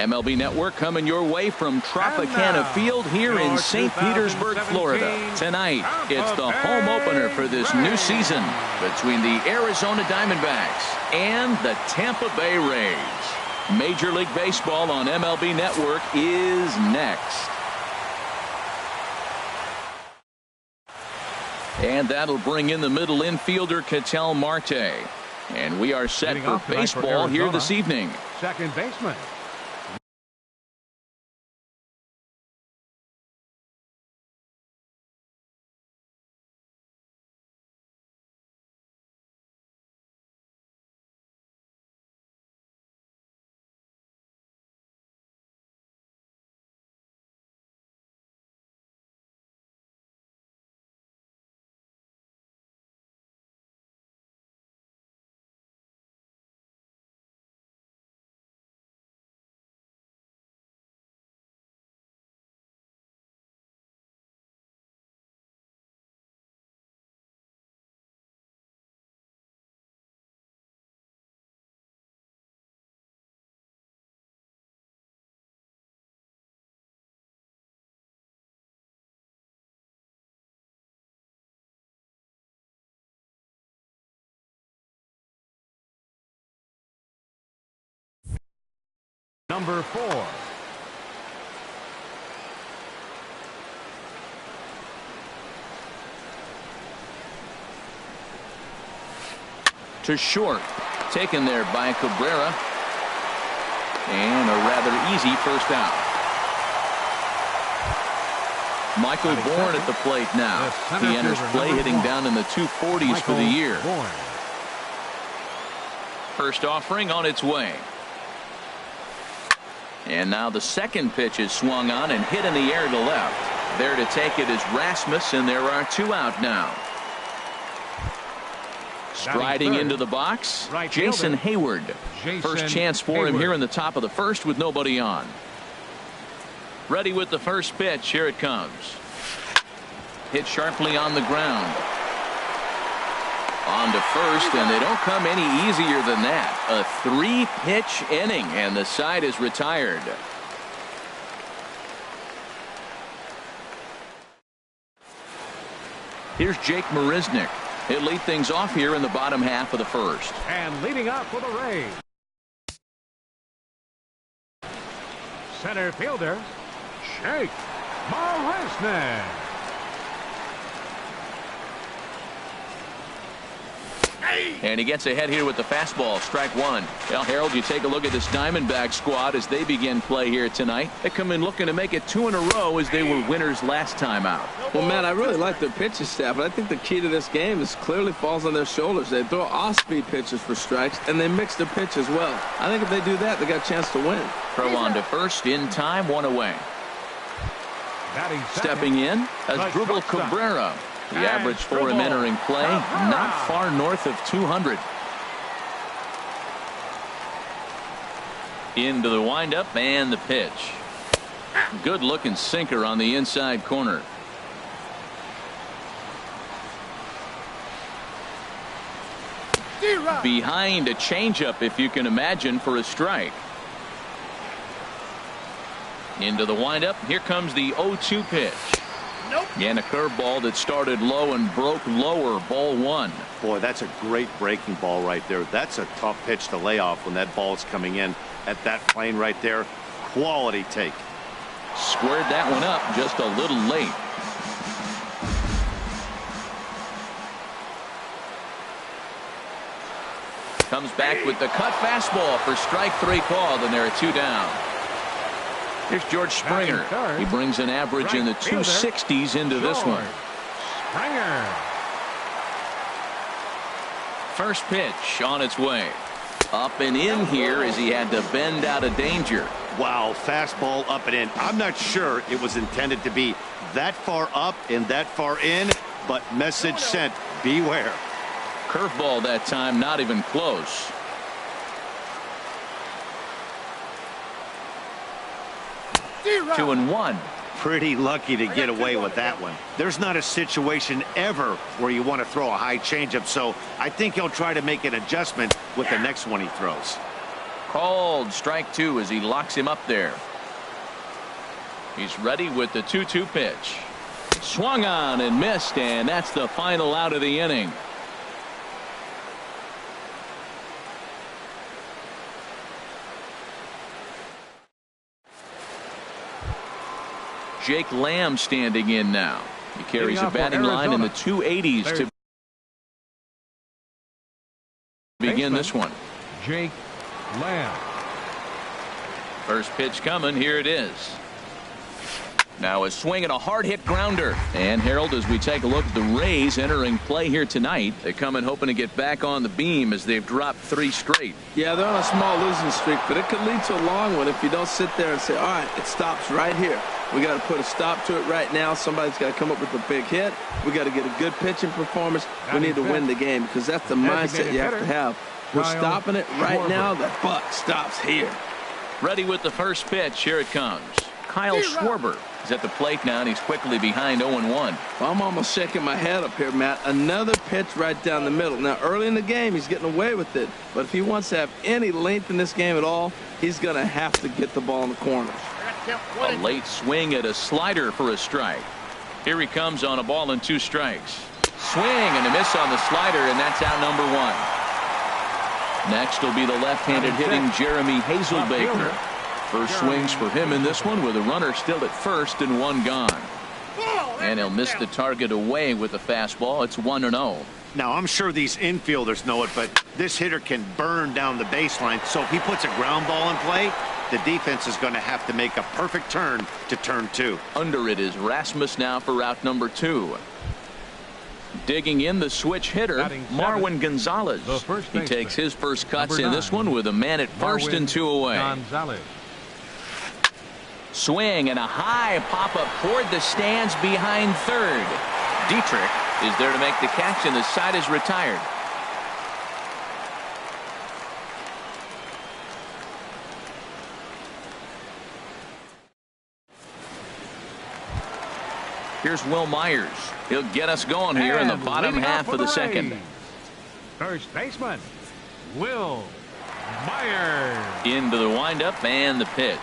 MLB Network coming your way from Tropicana Field here in St. Petersburg, Florida. Tonight, it's the home opener for this new season between the Arizona Diamondbacks and the Tampa Bay Rays. Major League Baseball on MLB Network is next. And that'll bring in the middle infielder Ketel Marte. And we are set for baseball here this evening. Second baseman. Number 4. To short, taken there by Cabrera, and a rather easy first out. Michael Bourne at the plate now. He enters play hitting down in the 240s for the year. First offering on its way. And now the second pitch is swung on and hit in the air to left. There to take it is Rasmus, and there are 2 out now. Striding into the box, Jason Hayward. First chance for him here in the top of the first with nobody on. Ready with the first pitch. Here it comes. Hit sharply on the ground. On to first, and they don't come any easier than that. A 3-pitch inning, and the side is retired. Here's Jake Marisnick. He'll lead things off here in the bottom half of the first. And leading up for the Rays, center fielder, Jake Marisnick. And he gets ahead here with the fastball. Strike one. Well, Harold, you take a look at this Diamondback squad as they begin play here tonight. They come in looking to make it 2 in a row as they were winners last time out. Well, Matt, I really like their pitching staff, but I think the key to this game is clearly falls on their shoulders. They throw off-speed pitches for strikes, and they mix their pitch as well. I think if they do that, they got a chance to win. Throw on to first, in time, 1 away. Stepping in, Asdrubal Cabrera. The average for him entering play, not far north of 200. Into the windup and the pitch. Good looking sinker on the inside corner. Behind a changeup, if you can imagine, for a strike. Into the windup. Here comes the 0-2 pitch. And a curveball that started low and broke lower. Ball 1. Boy, that's a great breaking ball right there. That's a tough pitch to lay off when that ball is coming in at that plane right there. Quality take. Squared that one up just a little late. Comes back with the cut fastball for strike 3 called, and there are 2 down. Here's George Springer. He brings an average in the 260s into this one. Springer. First pitch on its way. Up and in here as he had to bend out of danger. Wow, fastball up and in. I'm not sure it was intended to be that far up and that far in, but message sent, beware. Curveball that time, not even close. 2-1. Pretty lucky to get away with that one. There's not a situation ever where you want to throw a high changeup, so I think he'll try to make an adjustment with the next one he throws. Called strike 2 as he locks him up there. He's ready with the 2-2 pitch. Swung on and missed, and that's the final out of the inning. Jake Lamb standing in now. He carries a batting line in the 280s to begin this one. Jake Lamb. First pitch coming. Here it is. Now a swing and a hard hit grounder. And Harold, as we take a look at the Rays entering play here tonight, they come in hoping to get back on the beam as they've dropped 3 straight. Yeah, they're on a small losing streak, but it could lead to a long one if you don't sit there and say, all right, it stops right here. We got to put a stop to it right now. Somebody's got to come up with a big hit. We got to get a good pitching performance. We need to win the game because that's the mindset you have to have. We're stopping it right now. The buck stops here. Ready with the first pitch. Here it comes. Kyle Schwarber is at the plate now, and he's quickly behind 0-1. Well, I'm almost shaking my head up here, Matt. Another pitch right down the middle. Now, early in the game, he's getting away with it. But if he wants to have any length in this game at all, he's going to have to get the ball in the corners. A late swing at a slider for a strike. Here he comes on a ball and 2 strikes. Swing and a miss on the slider, and that's out number 1. Next will be the left-handed hitting Jeremy Hazelbaker. First swings for him in this one with a runner still at first and 1 gone. And he'll miss the target away with a fastball. It's 1-0. Now, I'm sure these infielders know it, but this hitter can burn down the baseline. So if he puts a ground ball in play, the defense is going to have to make a perfect turn to turn 2. Under it is Rasmus now for route number 2. Digging in the switch hitter, Marwin Gonzalez. He takes his first cuts in this one with a man at first and 2 away. Gonzalez. Swing and a high pop-up toward the stands behind third. Dietrich is there to make the catch, and the side is retired. Here's Will Myers. He'll get us going here in the bottom half of the second. First baseman, Will Myers. Into the windup and the pitch.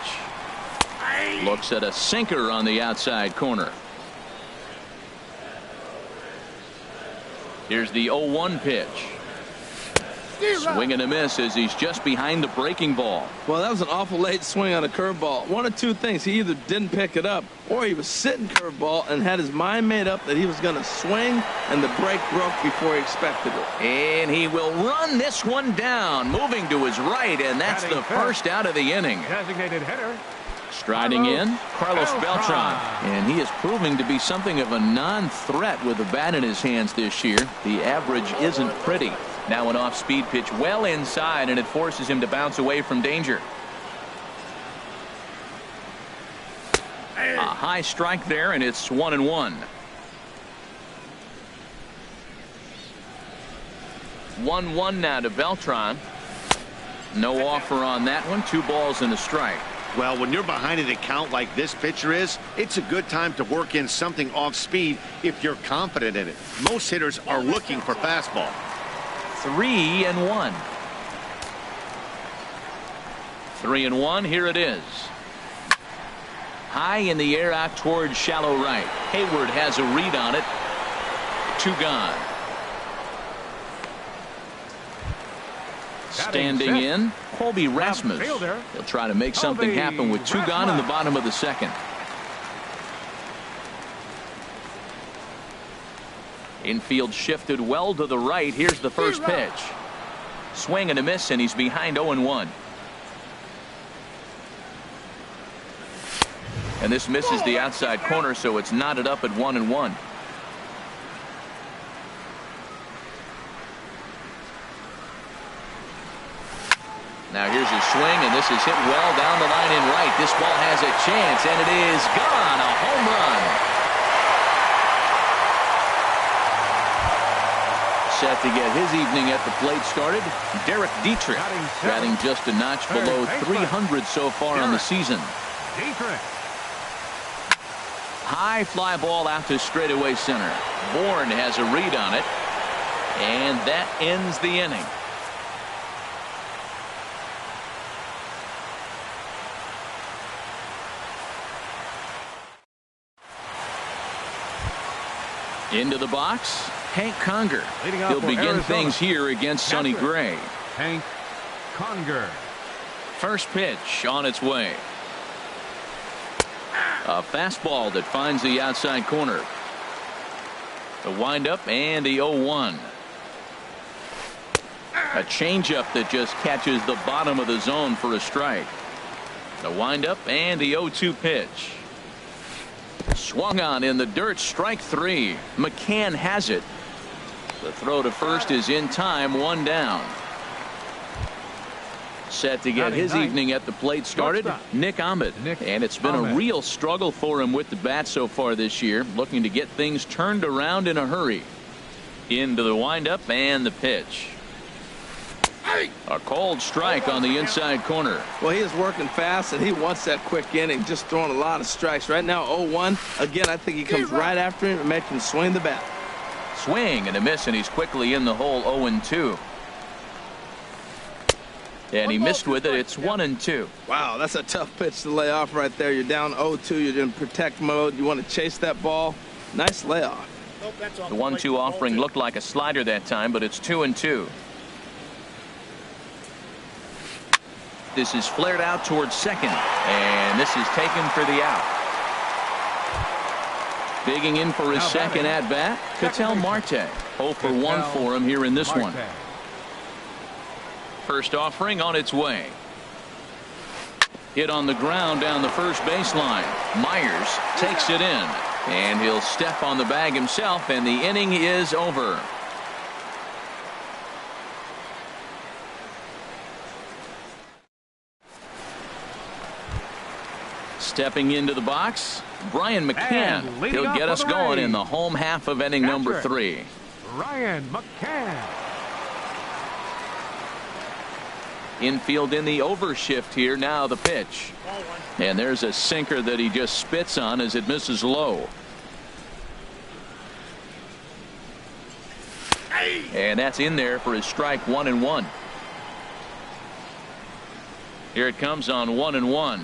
Looks at a sinker on the outside corner. Here's the 0-1 pitch. Swing and a miss as he's just behind the breaking ball. Well, that was an awful late swing on a curveball. One of 2 things. He either didn't pick it up or he was sitting curveball and had his mind made up that he was going to swing, and the break broke before he expected it. And he will run this one down, moving to his right, and that's the first out of the inning. Designated hitter. Striding in, Carlos Beltran. And he is proving to be something of a non-threat with the bat in his hands this year. The average isn't pretty. Now an off-speed pitch well inside, and it forces him to bounce away from danger. A high strike there, and it's 1-1. 1-1 now to Beltran. No offer on that one. 2 balls and a strike. Well, when you're behind an account like this pitcher is, it's a good time to work in something off speed if you're confident in it. Most hitters are looking for fastball. 3-1. 3-1. Here it is. High in the air out towards shallow right. Hayward has a read on it. 2 gone. Standing in, Colby Rasmus. He'll try to make something happen with 2 gone in the bottom of the second. Infield shifted well to the right. Here's the first pitch. Swing and a miss, and he's behind 0-1. And this misses the outside corner, so it's knotted up at 1-1. Now here's a swing, and this is hit well down the line in right. This ball has a chance, and it is gone. A home run. Set to get his evening at the plate started, Derek Dietrich, batting just a notch below 300 so far on the season. Dietrich. High fly ball out to straightaway center. Bourne has a read on it, and that ends the inning. Into the box, Hank Conger. Leading off He'll for begin Arizona. things here against Sonny Catcher, Gray. Hank Conger. First pitch on its way. A fastball that finds the outside corner. The windup and the 0-1. A changeup that just catches the bottom of the zone for a strike. The windup and the 0-2 pitch. Swung on in the dirt, strike 3. McCann has it. The throw to first is in time, 1 down. Set to get his evening at the plate started, Nick Ahmed. And it's been a real struggle for him with the bat so far this year, looking to get things turned around in a hurry. Into the windup and the pitch. A cold strike on the inside corner. Well, he is working fast, and he wants that quick inning, just throwing a lot of strikes. Right now, 0-1. Again, I think he comes right after him and makes him swing the bat. Swing and a miss, and he's quickly in the hole, 0-2. And he missed with it. It's 1-2. Wow, that's a tough pitch to lay off right there. You're down 0-2. You're in protect mode. You want to chase that ball. Nice layoff. The 1-2 offering looked like a slider that time, but it's 2-2. This is flared out towards second, and this is taken for the out. Digging in for his second at bat, Ketel Marte. 0 for 1 for him here in this one. First offering on its way. Hit on the ground down the first baseline. Myers takes it in, and he'll step on the bag himself, and the inning is over. Stepping into the box, Brian McCann. He'll get us going in the home half of inning number 3. Ryan McCann. Infield in the overshift here. Now the pitch. And there's a sinker that he just spits on as it misses low. And that's in there for his strike, 1-1. Here it comes on 1-1.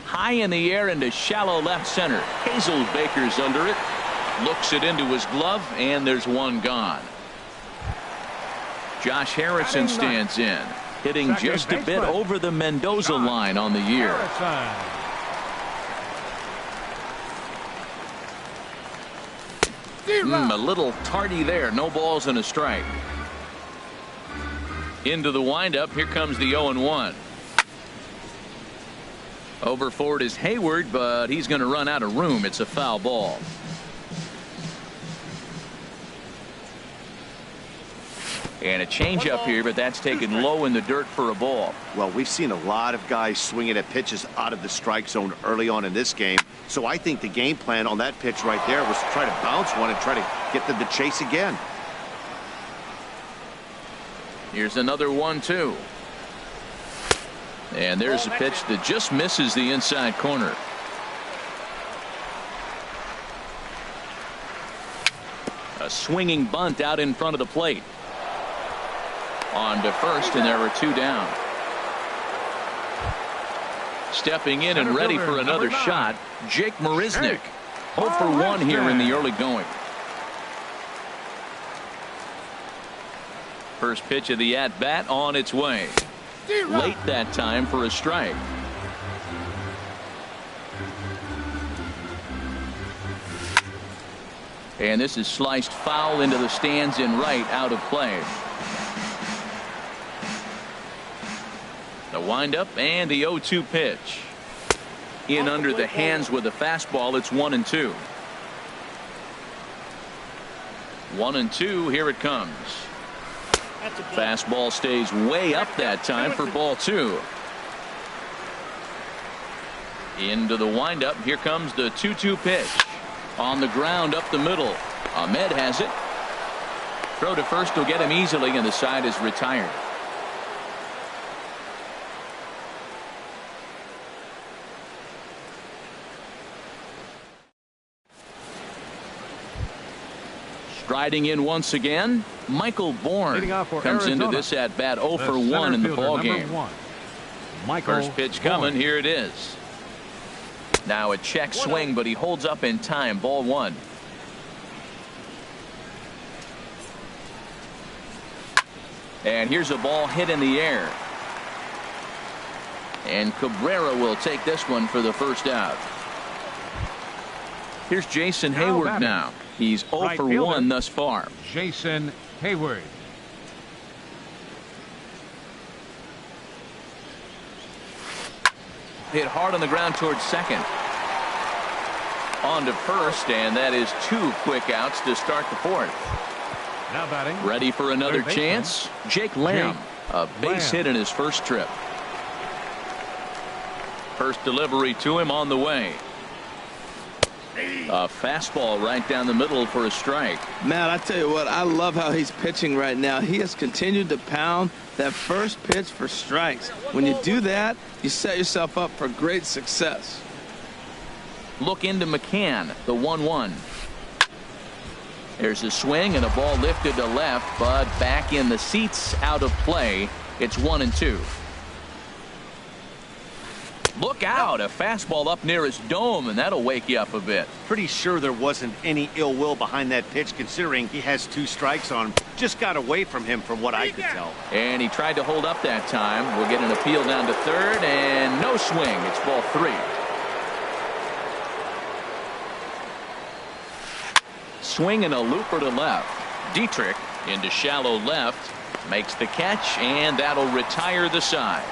High in the air into shallow left center. Hazelbaker's under it. Looks it into his glove, and there's one gone. Josh Harrison stands in, hitting just a bit over the Mendoza line on the year. A little tardy there. No balls and a strike. Into the windup. Here comes the 0-1. Over for it is Hayward, but he's going to run out of room. It's a foul ball. And a changeup here, but that's taken low in the dirt for a ball. Well, we've seen a lot of guys swinging at pitches out of the strike zone early on in this game. So I think the game plan on that pitch right there was to try to bounce one and try to get them to chase again. Here's another 1-2. And there's a pitch that just misses the inside corner. A swinging bunt out in front of the plate. On to first, and there are 2 down. Stepping in and ready for another shot, Jake Marisnick. 0 for 1 here in the early going. First pitch of the at-bat on its way. Late that time for a strike. And this is sliced foul into the stands in right, out of play. The windup and the 0-2 pitch. In under the hands with a fastball. It's 1-2. 1-2. Here it comes. Fastball stays way up that time for ball 2. Into the windup. Here comes the 2-2 pitch. On the ground up the middle. Ahmed has it. Throw to first will get him easily, and the side is retired. Striding in once again, Michael Bourne comes into this at bat 0 for 1 in the ball game. First pitch coming. Here it is. Now a check swing, but he holds up in time. Ball 1. And here's a ball hit in the air. And Cabrera will take this one for the first out. Here's Jason Hayward now. He's 0 for 1 thus far. Jason Hayward. Hit hard on the ground towards second. On to first, and that is 2 quick outs to start the fourth. Now batting. Ready for another chance. Jake Lamb. A base hit in his first trip. First delivery to him on the way. A fastball right down the middle for a strike. Matt, I tell you what, I love how he's pitching right now. He has continued to pound that first pitch for strikes. When you do that, you set yourself up for great success. Look into McCann, the 1-1. There's a swing and a ball lifted to left, but back in the seats, out of play. It's 1-2. Look out, a fastball up near his dome, and that'll wake you up a bit. Pretty sure there wasn't any ill will behind that pitch, considering he has 2 strikes on him. Just got away from him from what I could tell. And he tried to hold up that time. We'll get an appeal down to third, and no swing. It's ball 3. Swing and a looper to left. Dietrich into shallow left. Makes the catch, and that'll retire the side.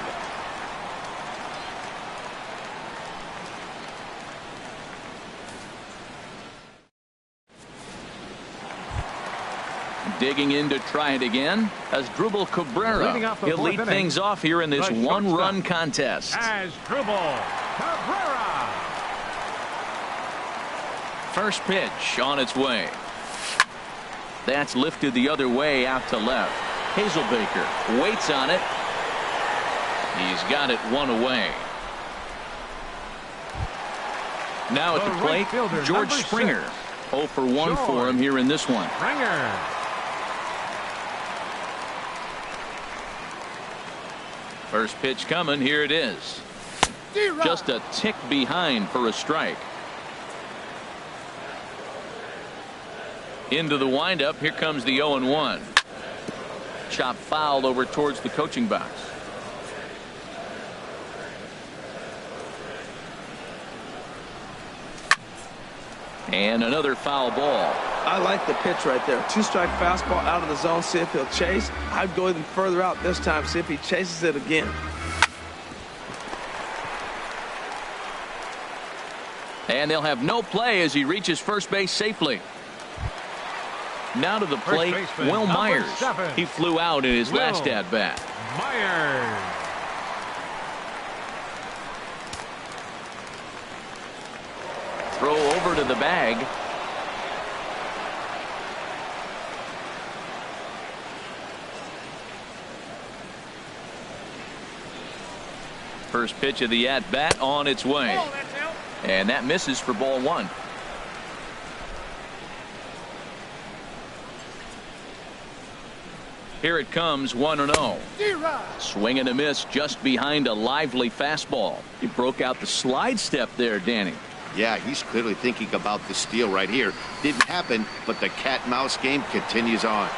Digging in to try it again as Drubal Cabrera. He'll lead things off here in this one-run contest. As Drubal Cabrera. First pitch on its way. That's lifted the other way out to left. Hazelbaker waits on it. He's got it 1 away. Now at the plate, George Springer. 0 for 1 for him here in this one. Springer. First pitch coming. Here it is. Just a tick behind for a strike. Into the windup. Here comes the 0-1. Chop foul over towards the coaching box. And another foul ball. I like the pitch right there. 2-strike fastball out of the zone. See if he'll chase. I'd go even further out this time. See if he chases it again. And they'll have no play as he reaches first base safely. Now to the plate, Will Myers. He flew out in his last at-bat. Myers. Throw over to the bag. First pitch of the at-bat on its way. And that misses for ball 1. Here it comes, 1-0. Swing and a miss just behind a lively fastball. He broke out the slide step there, Danny. Yeah, he's clearly thinking about the steal right here. Didn't happen, but the cat-mouse game continues on.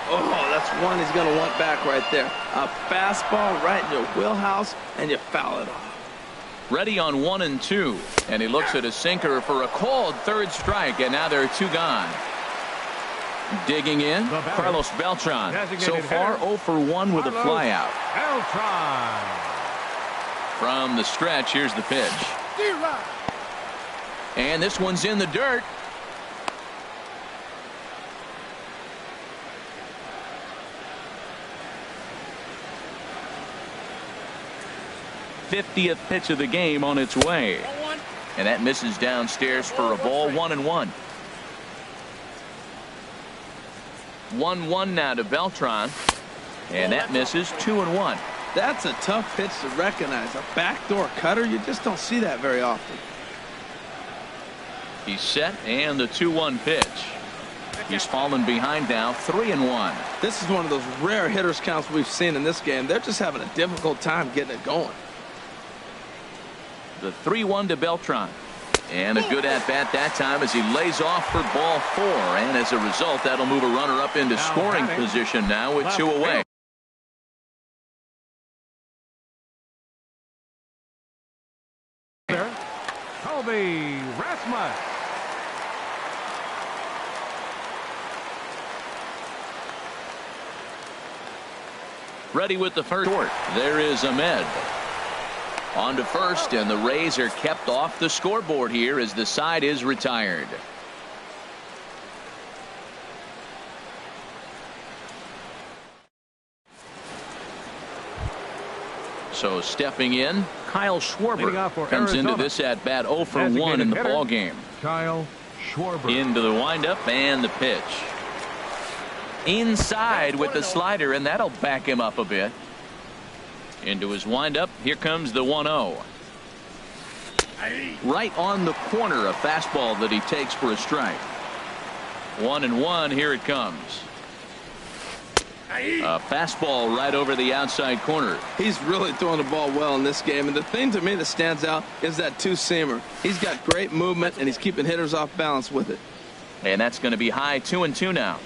Oh, that's one he's going to want back right there. A fastball right in your wheelhouse, and you foul it off. Ready on 1-2. And he looks at a sinker for a called third strike, and now there are 2 gone. Digging in, Carlos Beltran. So far 0 for 1 with a flyout. Beltran. From the stretch, here's the pitch. And this one's in the dirt. '50th pitch of the game on its way. And that misses downstairs for a ball. 1-1. 1-1 now to Beltran. And that misses. 2-1. That's a tough pitch to recognize. A backdoor cutter, you just don't see that very often. He's set, and the 2-1 pitch. He's fallen behind now. 3-1. This is one of those rare hitters counts we've seen in this game. They're just having a difficult time getting it going. The 3-1 to Beltran. And a good at-bat that time as he lays off for ball 4. And as a result, that'll move a runner up into scoring position now with 2 away. Colby Rasmus. Ready with the first. There is Ahmed. On to first, and the Rays are kept off the scoreboard here as the side is retired. So stepping in, Kyle Schwarber comes into this at bat 0 for 1 in the ball game. Kyle Schwarber into the windup and the pitch. Inside with the slider, and that'll back him up a bit. Into his windup. Here comes the 1-0. Right on the corner, a fastball that he takes for a strike. 1-1. Here it comes. A fastball right over the outside corner. He's really throwing the ball well in this game, and the thing to me that stands out is that two-seamer. He's got great movement, and he's keeping hitters off balance with it. And that's going to be high. 2-2 now.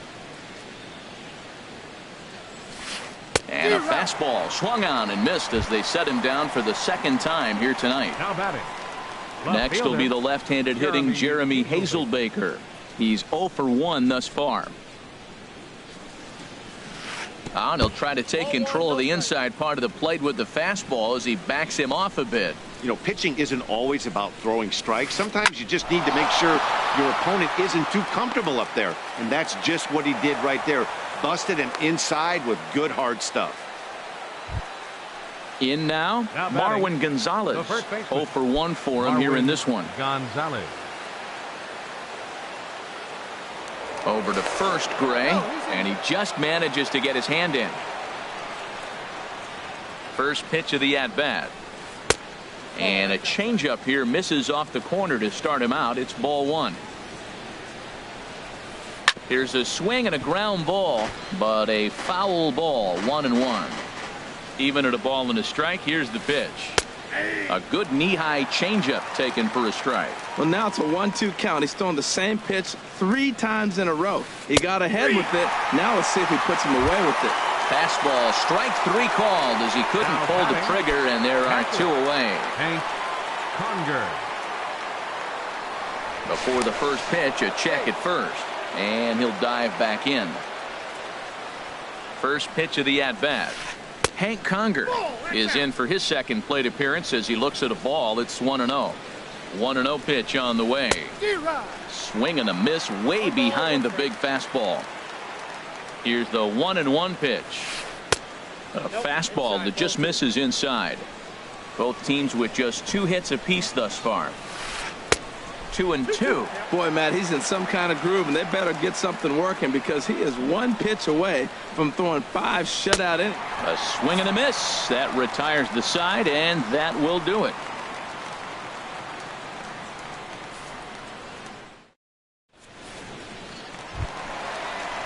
And a fastball swung on and missed as they set him down for the second time here tonight. Now batting. Next will be the left-handed hitting Jeremy Hazelbaker. He's 0 for 1 thus far. And he'll try to take control of the inside part of the plate with the fastball as he backs him off a bit. You know, pitching isn't always about throwing strikes. Sometimes you just need to make sure your opponent isn't too comfortable up there. And that's just what he did right there. Busted him inside with good hard stuff. In now Marwin Gonzalez. 0 for 1 for him here in this one. Gonzalez. Over to first, Gray, and he just manages to get his hand in. First pitch of the at-bat. And a changeup here misses off the corner to start him out. It's ball 1. Here's a swing and a ground ball, but a foul ball. 1-1. Even at a ball and a strike. Here's the pitch. A good knee-high changeup taken for a strike. Well, now it's a 1-2 count. He's throwing the same pitch 3 times in a row. He got ahead with it. Now let's see if he puts him away with it. Fastball, strike 3 called as he couldn't pull the trigger, and there are 2 away. Hank Conger. Before the first pitch, a check at first, and he'll dive back in. First pitch of the at-bat. Hank Conger is in for his second plate appearance as he looks at a ball. It's 1-0. 1-0 pitch on the way. Swing and a miss way behind the big fastball. Here's the 1-1 pitch. A fastball that just misses inside. Both teams with just 2 hits apiece thus far. 2-2. Boy, Matt, he's in some kind of groove, and they better get something working because he is 1 pitch away from throwing 5 shutout innings. A swing and a miss. That retires the side, and that will do it.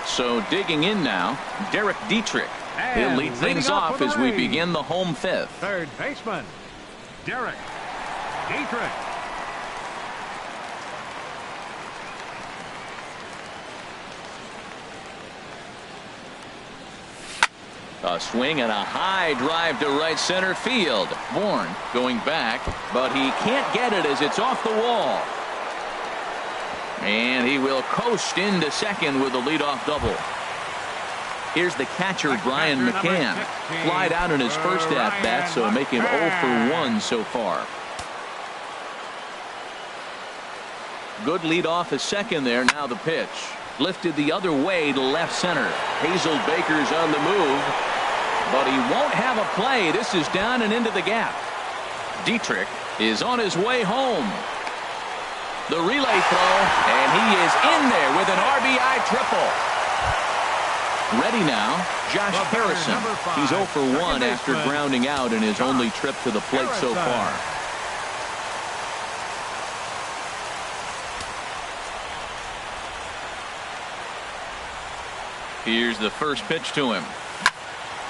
So digging in now, Derek Dietrich. He'll lead things off as we begin the home 5th. Third baseman, Derek Dietrich. A swing and a high drive to right center field. Bourne going back, but he can't get it as it's off the wall. And he will coast into second with a leadoff double. Here's the catcher, Brian McCann. Flied out in his first at-bat, so make him 0 for 1 so far. Good leadoff at second there. Now the pitch. Lifted the other way to left center. Hazelbaker's on the move, but he won't have a play. This is down and into the gap. Dietrich is on his way home. The relay throw, and he is in there with an RBI triple. Ready now, Josh Harrison. He's 0 for 1 after grounding out in his only trip to the plate so far. Here's the first pitch to him.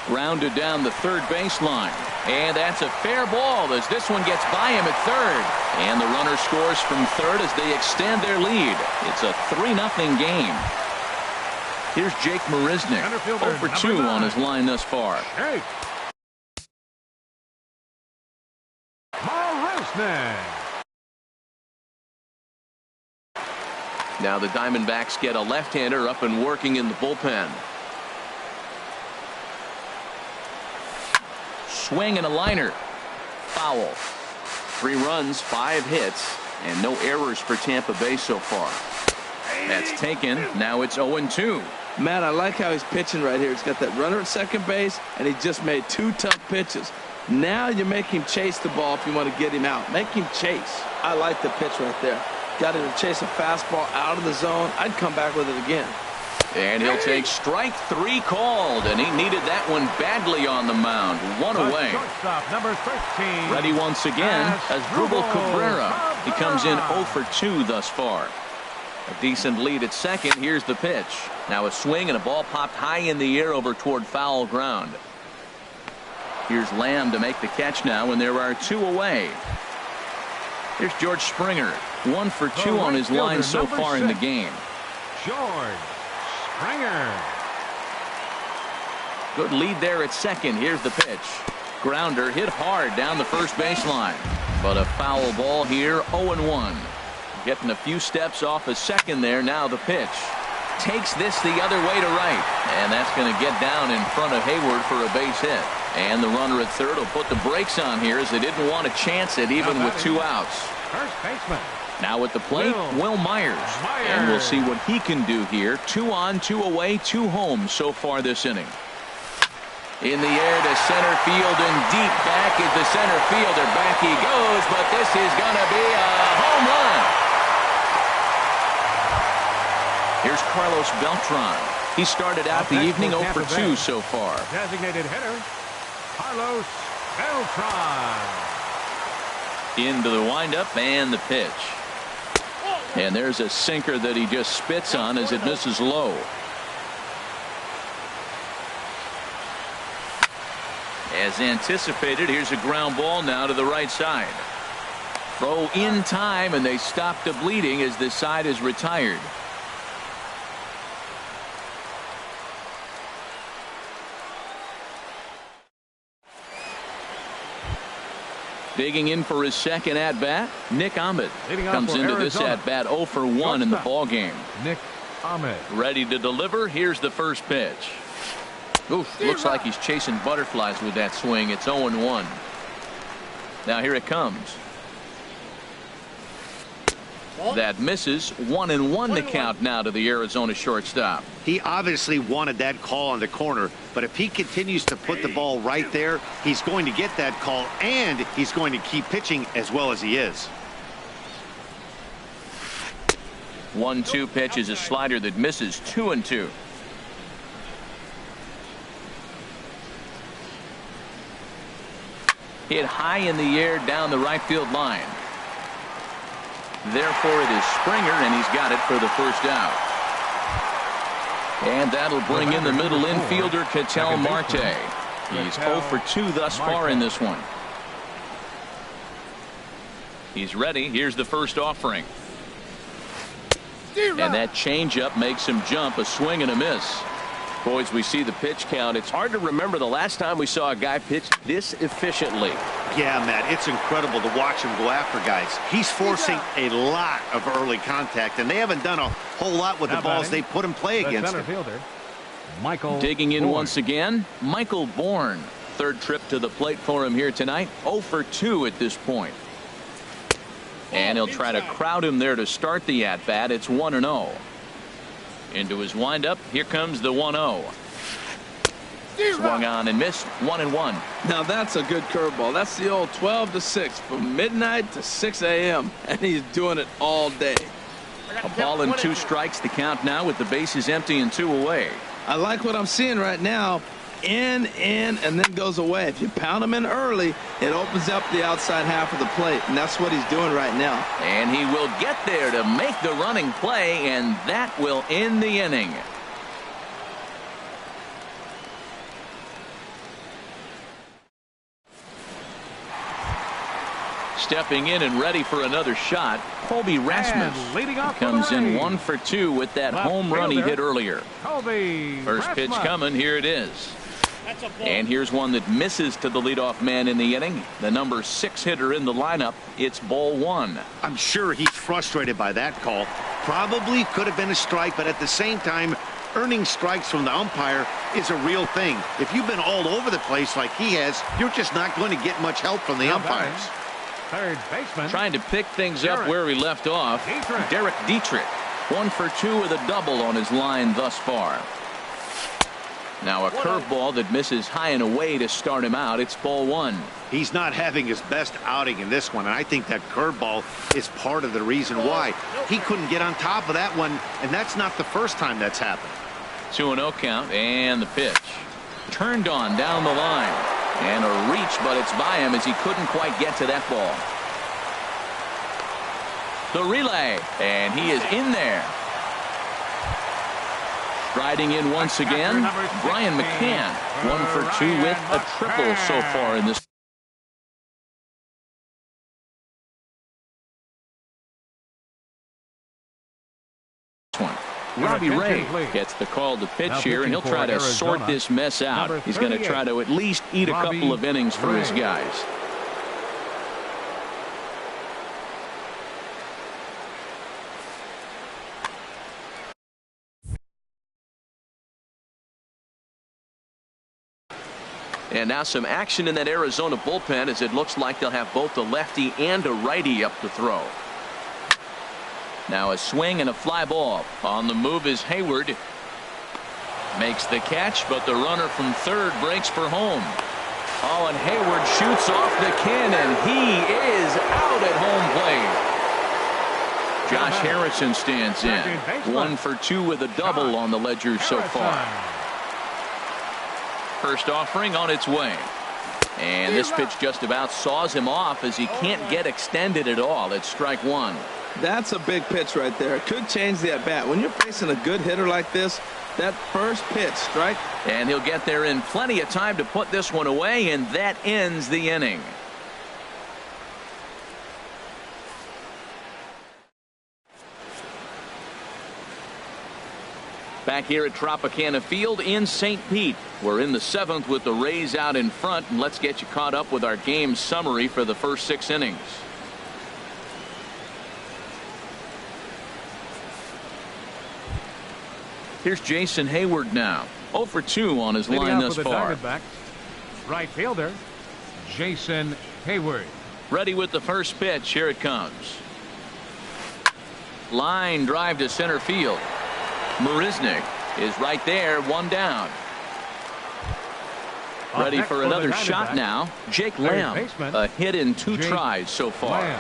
Grounded down the third baseline. And that's a fair ball as this one gets by him at third. And the runner scores from third as they extend their lead. It's a 3-0 game. Here's Jake Marisnick, 0 for 2 on his line thus far. Hey. Marisnick. Now the Diamondbacks get a left-hander up and working in the bullpen. Swing and a liner. Foul. 3 runs, 5 hits, and no errors for Tampa Bay so far. That's taken. Now it's 0-2. Matt, I like how he's pitching right here. He's got that runner at second base, and he just made 2 tough pitches. Now you make him chase the ball if you want to get him out. Make him chase. I like the pitch right there. Got him to chase a fastball out of the zone. I'd come back with it again. And he'll take strike 3 called, and he needed that one badly on the mound. 1 away. Shortstop, number 13. Ready once again as Drupal Cabrera. He comes in 0 for 2 thus far. A decent lead at second. Here's the pitch. Now a swing and a ball popped high in the air over toward foul ground. Here's Lamb to make the catch now, and there are 2 away. Here's George Springer. 1 for 2 on his line so far in the game. George Springer. Good lead there at second. Here's the pitch. Grounder hit hard down the first baseline. But a foul ball here. 0-1. Getting a few steps off a second there. Now the pitch. Takes this the other way to right. And that's going to get down in front of Hayward for a base hit. And the runner at third will put the brakes on here as they didn't want to chance it even with 2 outs. First baseman. Now at the plate, Will Myers. And we'll see what he can do here. 2 on, 2 away, 2 home so far this inning. In the air to center field and deep back is the center fielder. Back he goes, but this is going to be a home run. Here's Carlos Beltran. He started out the evening 0 for 2 so far. Designated hitter, Carlos Beltran. Into the windup and the pitch. And there's a sinker that he just spits on as it misses low. As anticipated, here's a ground ball now to the right side. Throw in time, and they stop the bleeding as this side is retired. Digging in for his second at-bat, Nick Ahmed comes into this at-bat 0 for 1 in the ballgame. Nick Ahmed. Ready to deliver. Here's the first pitch. Oof, looks like he's chasing butterflies with that swing. It's 0-1. Now here it comes. That misses. 1-1 the count now to the Arizona shortstop. He obviously wanted that call on the corner, but if he continues to put the ball right there, he's going to get that call, and he's going to keep pitching as well as he is. 1-2 pitch is a slider that misses. 2-2. Hit high in the air down the right field line. Therefore it is Springer, and he's got it for the first out. And that'll bring in the middle infielder Ketel Marte. He's 0 for 2 thus far in this one. He's ready. Here's the first offering. And that changeup makes him jump. A swing and a miss. Boys, we see the pitch count. It's hard to remember the last time we saw a guy pitch this efficiently. Yeah, Matt, it's incredible to watch him go after guys. He's forcing a lot of early contact, and they haven't done a whole lot with the balls they put him play against him. Fielder, Michael Digging in Bourne. once again, Michael Bourne. Third trip to the plate for him here tonight. 0 for 2 at this point. And he'll try to crowd him there to start the at-bat. It's 1-0. Into his windup. Here comes the 1-0. Swung on and missed. 1-1. Now that's a good curveball. That's the old 12 to 6 from midnight to 6 a.m. and he's doing it all day. A ball and 2 strikes the count now with the bases empty and 2 away. I like what I'm seeing right now. In, and then goes away. If you pound him in early, it opens up the outside half of the plate, and that's what he's doing right now. And he will get there to make the running play, and that will end the inning. Stepping in and ready for another shot, Colby Rasmus comes in 1 for 2 with that home run he hit earlier. First pitch coming, here it is. And here's one that misses to the leadoff man in the inning. The number 6 hitter in the lineup. It's ball 1. I'm sure he's frustrated by that call. Probably could have been a strike, but at the same time, earning strikes from the umpire is a real thing. If you've been all over the place like he has, you're just not going to get much help from the umpires. Third baseman. Trying to pick things up where he left off. Derek Dietrich, 1 for 2 with a double on his line thus far. Now a curveball that misses high and away to start him out. It's ball 1. He's not having his best outing in this one, and I think that curveball is part of the reason why. He couldn't get on top of that one, and that's not the first time that's happened. 2-0 count, and the pitch. Turned on down the line. And a reach, but it's by him as he couldn't quite get to that ball. The relay, and he is in there. Striding in once again, Brian McCann, 1 for 2 with a triple so far in this one. Robbie Ray gets the call to pitch here, and he'll try to sort this mess out. He's going to try to at least eat a couple of innings for his guys. And now some action in that Arizona bullpen as it looks like they'll have both a lefty and a righty up to throw. Now a swing and a fly ball. On the move is Hayward. Makes the catch, but the runner from third breaks for home. Oh, and Hayward shoots off the cannon. He is out at home plate. Josh Harrison stands in. 1 for 2 with a double on the ledger so far. First offering on its way. And this pitch just about saws him off as he can't get extended at all. It's strike 1. That's a big pitch right there. It could change the at-bat. When you're facing a good hitter like this, that first pitch, strike. And he'll get there in plenty of time to put this one away, and that ends the inning. Back here at Tropicana Field in St. Pete. We're in the 7th with the Rays out in front, and let's get you caught up with our game summary for the first 6 innings. Here's Jason Hayward now. 0 for 2 on his line thus far. Right fielder, Jason Hayward. Ready with the first pitch. Here it comes. Line drive to center field. Marisnick is right there, 1 down. Ready for another shot now. Jake Lamb, a hit in 2 tries so far.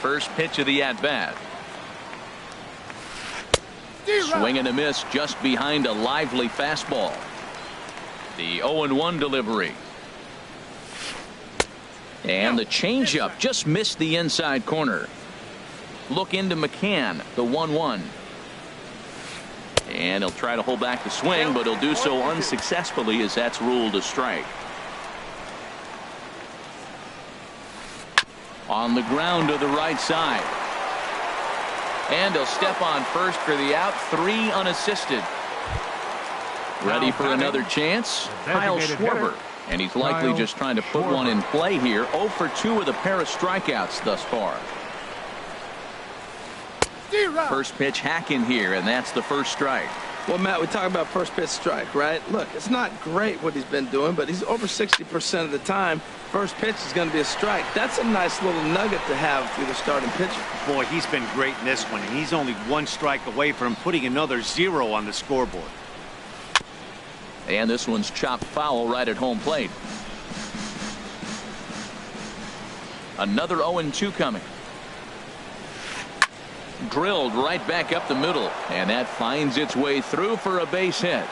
First pitch of the at-bat. Swing and a miss just behind a lively fastball. The 0-1 delivery. And the changeup just missed the inside corner. Look into McCann, the 1-1. And he'll try to hold back the swing, but he'll do so unsuccessfully as that's ruled a strike. On the ground to the right side. And he'll step on first for the out. 3 unassisted. Ready for another chance. Kyle Schwarber. And he's likely just trying to put one in play here. 0 for 2 with a pair of strikeouts thus far. First pitch hack in here, and that's the first strike. Well, Matt, we talk about first pitch strike, right? Look, it's not great what he's been doing, but he's over 60% of the time. First pitch is going to be a strike. That's a nice little nugget to have through the starting pitcher. Boy, he's been great in this one, and he's only 1 strike away from putting another 0 on the scoreboard. And this one's chopped foul right at home plate. Another 0-2 coming. Drilled right back up the middle, and that finds its way through for a base hit.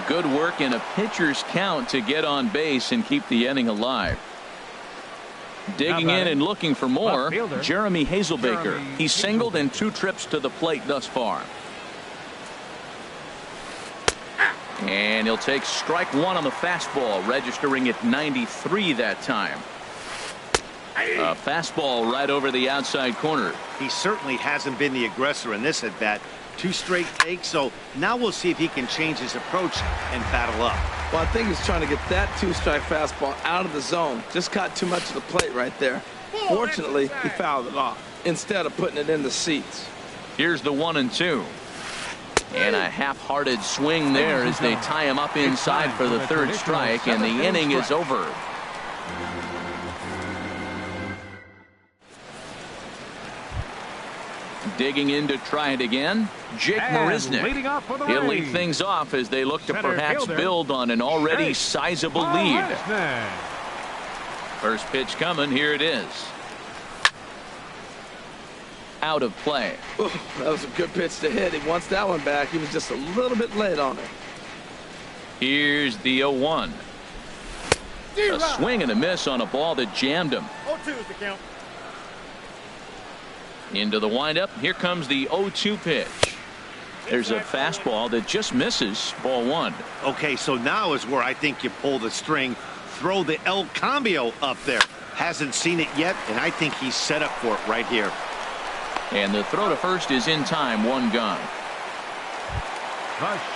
Good work in a pitcher's count to get on base and keep the inning alive. Digging in and looking for more, Jeremy Hazelbaker. He's singled in 2 trips to the plate thus far. And he'll take strike 1 on the fastball, registering at 93 that time. A fastball right over the outside corner. He certainly hasn't been the aggressor in this at bat. 2 straight takes, so now we'll see if he can change his approach and battle up. Well, I think he's trying to get that 2-strike fastball out of the zone. Just caught too much of the plate right there. Fortunately, he fouled it off instead of putting it in the seats. Here's the 1-2. And a half-hearted swing there as they tie him up inside for the 3rd strike, and the inning is over. Digging in to try it again, Jake Marisnick. He'll lead things off as they look to perhaps build on an already sizable lead. First pitch coming, here it is. Out of play. Ooh, that was a good pitch to hit. He wants that one back. He was just a little bit late on it. Here's the 0-1. A swing and a miss on a ball that jammed him. 0-2 is the count. Into the windup. Here comes the 0-2 pitch. There's a fastball that just misses. Ball 1. Okay, so now is where I think you pull the string. Throw the El Cambio up there. Hasn't seen it yet, and I think he's set up for it right here. And the throw to first is in time. 1 gone.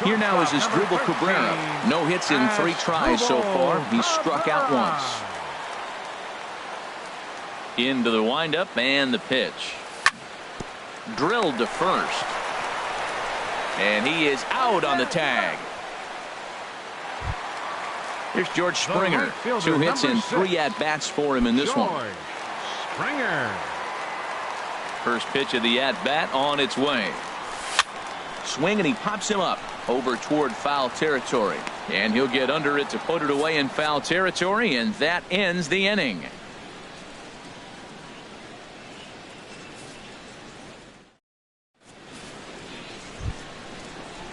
Here now is Asdrubal Cabrera. No hits in 3 tries so far. He's struck out once. Into the windup and the pitch. Drilled to first. And he is out on the tag. Here's George Springer. 2 hits and 3 at-bats for him in this one. Springer. First pitch of the at-bat on its way. Swing, and he pops him up over toward foul territory. And he'll get under it to put it away in foul territory, and that ends the inning.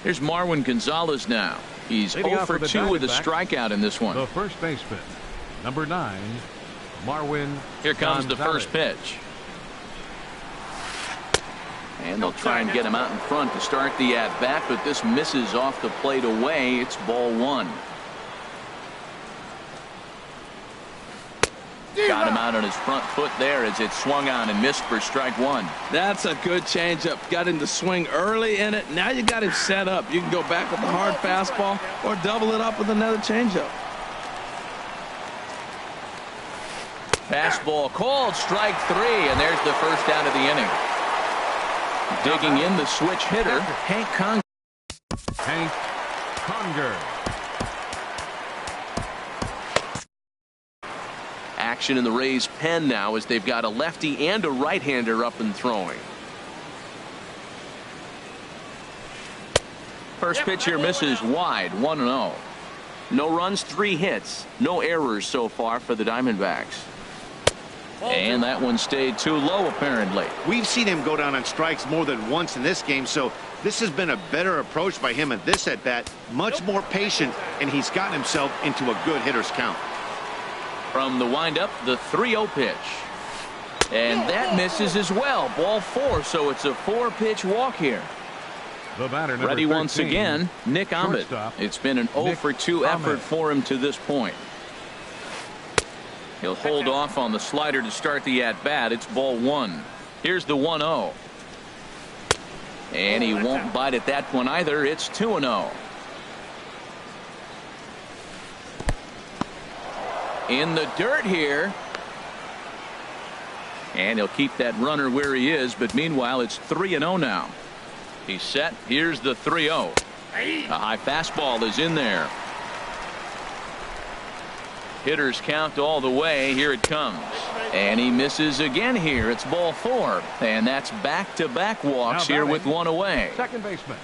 Here's Marwin Gonzalez now. He's 0 for 2 with a strikeout in this one. The first baseman, number 9, Marwin. Here comes the first pitch. And they'll try and get him out in front to start the at-bat, but this misses off the plate away. It's ball 1. Got him out on his front foot there as it swung on and missed for strike 1. That's a good changeup. Got him to swing early in it. Now you got him set up. You can go back with the hard fastball or double it up with another changeup. Fastball called, strike 3, and there's the first out of the inning. Digging in the switch hitter, Hank Conger. Hank Conger. Action in the Rays' pen now as they've got a lefty and a right-hander up and throwing. First pitch here misses wide, 1-0. No runs, 3 hits. No errors so far for the Diamondbacks. And that one stayed too low, apparently. We've seen him go down on strikes more than once in this game, so this has been a better approach by him at this at-bat. Much more patient, and he's gotten himself into a good hitter's count. From the windup, the 3-0 pitch. And that misses as well. Ball 4, so it's a 4-pitch walk here. The batter, number Ready 13, once again, Nick Ahmed. It's been an 0 for 2 effort for him to this point. He'll hold off on the slider to start the at-bat. It's ball 1. Here's the 1-0. And he won't bite at that one either. It's 2-0. In the dirt here. And he'll keep that runner where he is, but meanwhile it's 3-0 now. He's set. Here's the 3-0. A high fastball is in there. Hitters count all the way. Here it comes. And he misses again here. It's ball 4. And that's back-to-back walks here with 1 away. Second baseman.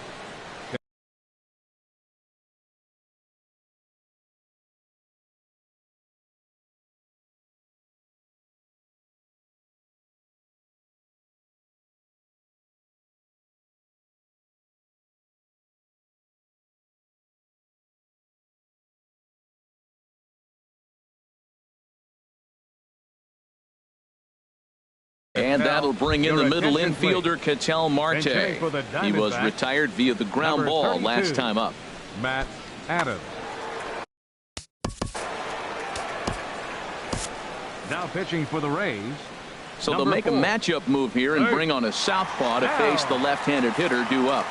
And that'll bring in the middle infielder, Ketel Marte. He was retired via the ground ball last time up. Now pitching for the Rays. So they'll make a matchup move here and bring on a southpaw to face the left-handed hitter due up.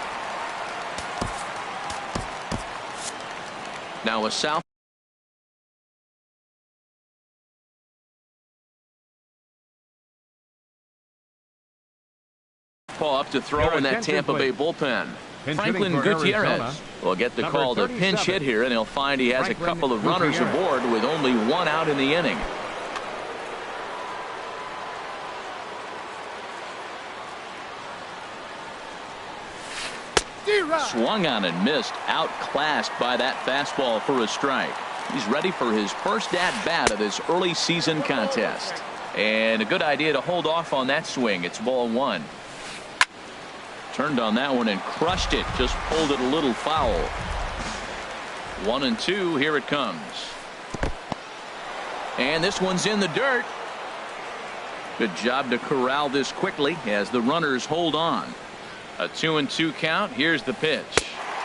Now a southpaw up to throw in that Tampa Bay bullpen. Franklin Gutierrez will get the call to pinch hit here, and he'll find he has a couple of runners aboard with only one out in the inning. Swung on and missed, outclassed by that fastball for a strike. He's ready for his first at-bat of this early season contest. And a good idea to hold off on that swing. It's ball one. Turned on that one and crushed it. Just pulled it a little foul. 1-2. Here it comes. And this one's in the dirt. Good job to corral this quickly as the runners hold on. A 2-2 count. Here's the pitch.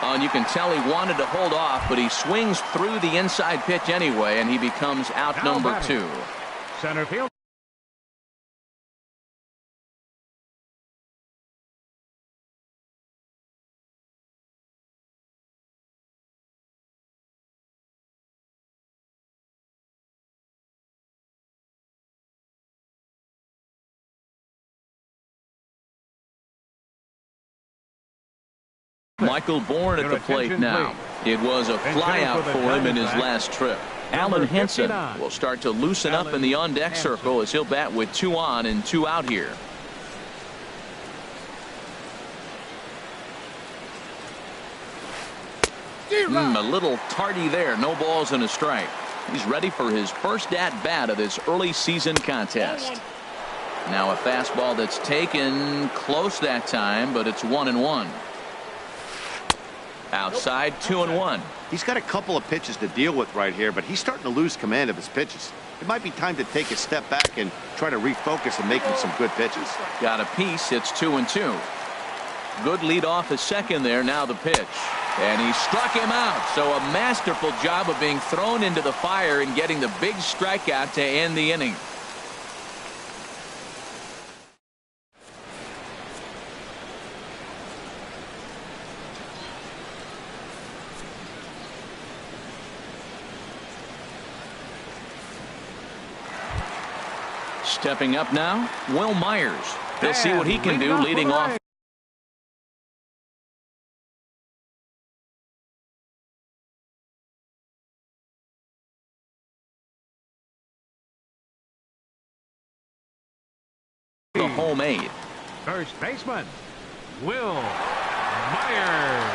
And you can tell he wanted to hold off, but he swings through the inside pitch anyway, and he becomes out number two. Center field. Michael Bourne at the plate now. It was a flyout for him in his last trip. Alan Henson will start to loosen up in the on-deck circle as he'll bat with 2 on and 2 out here. A little tardy there. No balls and a strike. He's ready for his first at-bat of this early season contest. Now a fastball that's taken close that time, but it's 1-1. Outside, 2-1. He's got a couple of pitches to deal with right here, but he's starting to lose command of his pitches. It might be time to take a step back and try to refocus and make him some good pitches. Got a piece. It's 2-2. Good lead off a second there. Now the pitch. And he struck him out. So a masterful job of being thrown into the fire and getting the big strikeout to end the inning. Stepping up now, Will Myers. He'll see what he can do leading off. The home aid. First baseman, Will Myers.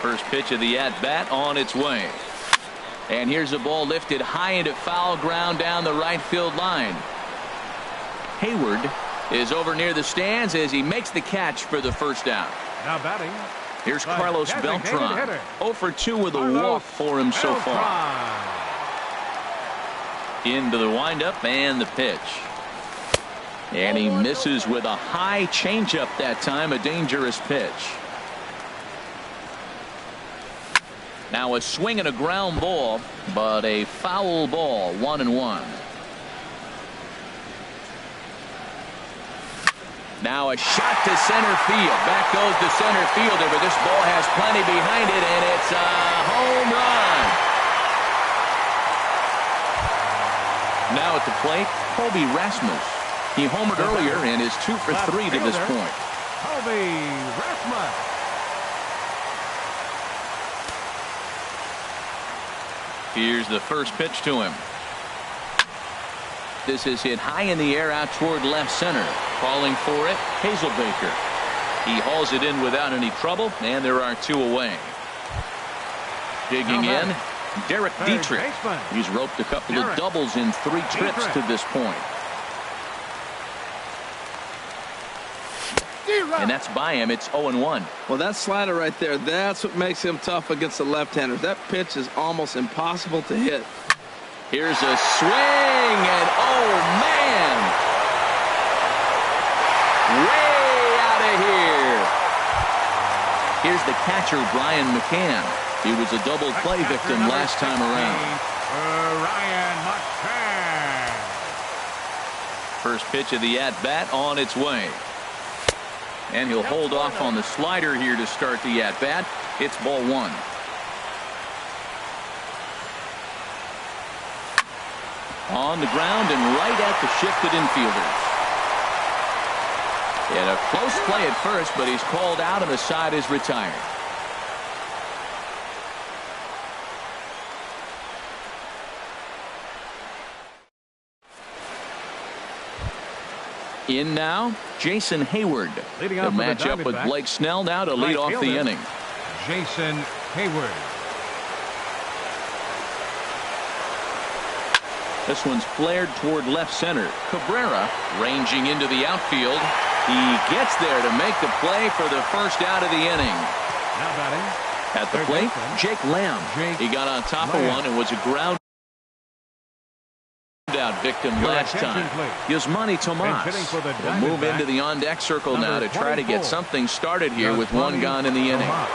First pitch of the at-bat on its way. And here's a ball lifted high into foul ground down the right field line. Hayward is over near the stands as he makes the catch for the first out. Now batting. Here's Carlos Beltran. 0 for 2 with a walk for him so far. Into the windup and the pitch. And he misses with a high changeup that time. A dangerous pitch. Now a swing and a ground ball, but a foul ball. 1-1. Now a shot to center field. Back goes the center fielder, but this ball has plenty behind it, and it's a home run. Now at the plate, Colby Rasmus. He homered earlier and is 2 for 3 to this point. Colby Rasmus. Here's the first pitch to him. This is hit high in the air out toward left center. Calling for it, Hazelbaker. He hauls it in without any trouble, and there are 2 away. Digging in, Derek Dietrich. He's roped a couple of doubles in 3 trips to this point. And that's by him. It's 0-1. Well, that slider right there, that's what makes him tough against the left-handers. That pitch is almost impossible to hit. Here's a swing, and oh, man! Way out of here. Here's the catcher, Brian McCann. He was a double play victim last time around. Ryan McCann. First pitch of the at-bat on its way. And he'll hold off on the slider here to start the at-bat. It's ball one. On the ground and right at the shifted infielders. And a close play at first, but he's called out and the side is retired. In now, Jason Hayward. Leading The off for the matchup with Diamondbacks. Blake Snell now to lead Right off the fielder, inning. Jason Hayward. This one's flared toward left center. Cabrera ranging into the outfield. He gets there to make the play for the first out of the inning. Now batting. At the Third plate, baseman, Jake Lamb. Jake He got on top of Lamb. one and was a ground out victim Your last attention, time. please. Yasmani Tomas hitting for the will move Diamondbacks, into the on-deck circle now number to try to 24. get something started here with one Yasmani gone in the inning. Tomas.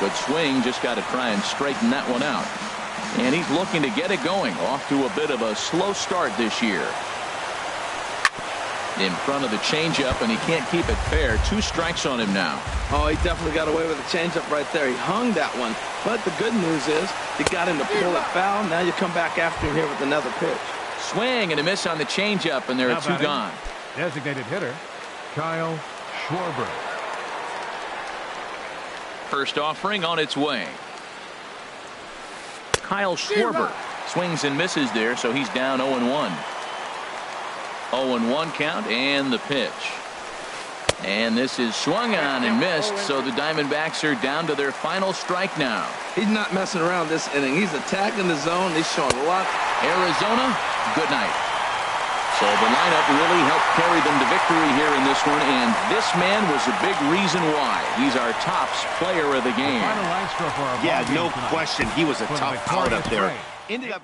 Good swing, just got to try and straighten that one out. And he's looking to get it going. Off to a bit of a slow start this year. In front of the changeup, and he can't keep it fair. 2 strikes on him now. Oh, he definitely got away with a changeup right there. He hung that one. But the good news is he got him to pull it foul. Now you come back after him here with another pitch. Swing and a miss on the changeup, and there Now are 2 batting, gone. Designated hitter, Kyle Schwarber. First offering on its way. Kyle Schwarber swings and misses there, so he's down 0-1. 0-1 count and the pitch. And this is swung on and missed, so the Diamondbacks are down to their final strike now. He's not messing around this inning. He's attacking the zone. He's showing a lot. Arizona, good night. So the lineup really helped carry them to victory here in this one, and this man was a big reason why. He's our tops player of the game. Final line score for our Yeah, ball game no tonight. question. He was a For the tough out up victorious there. Braves. Ended up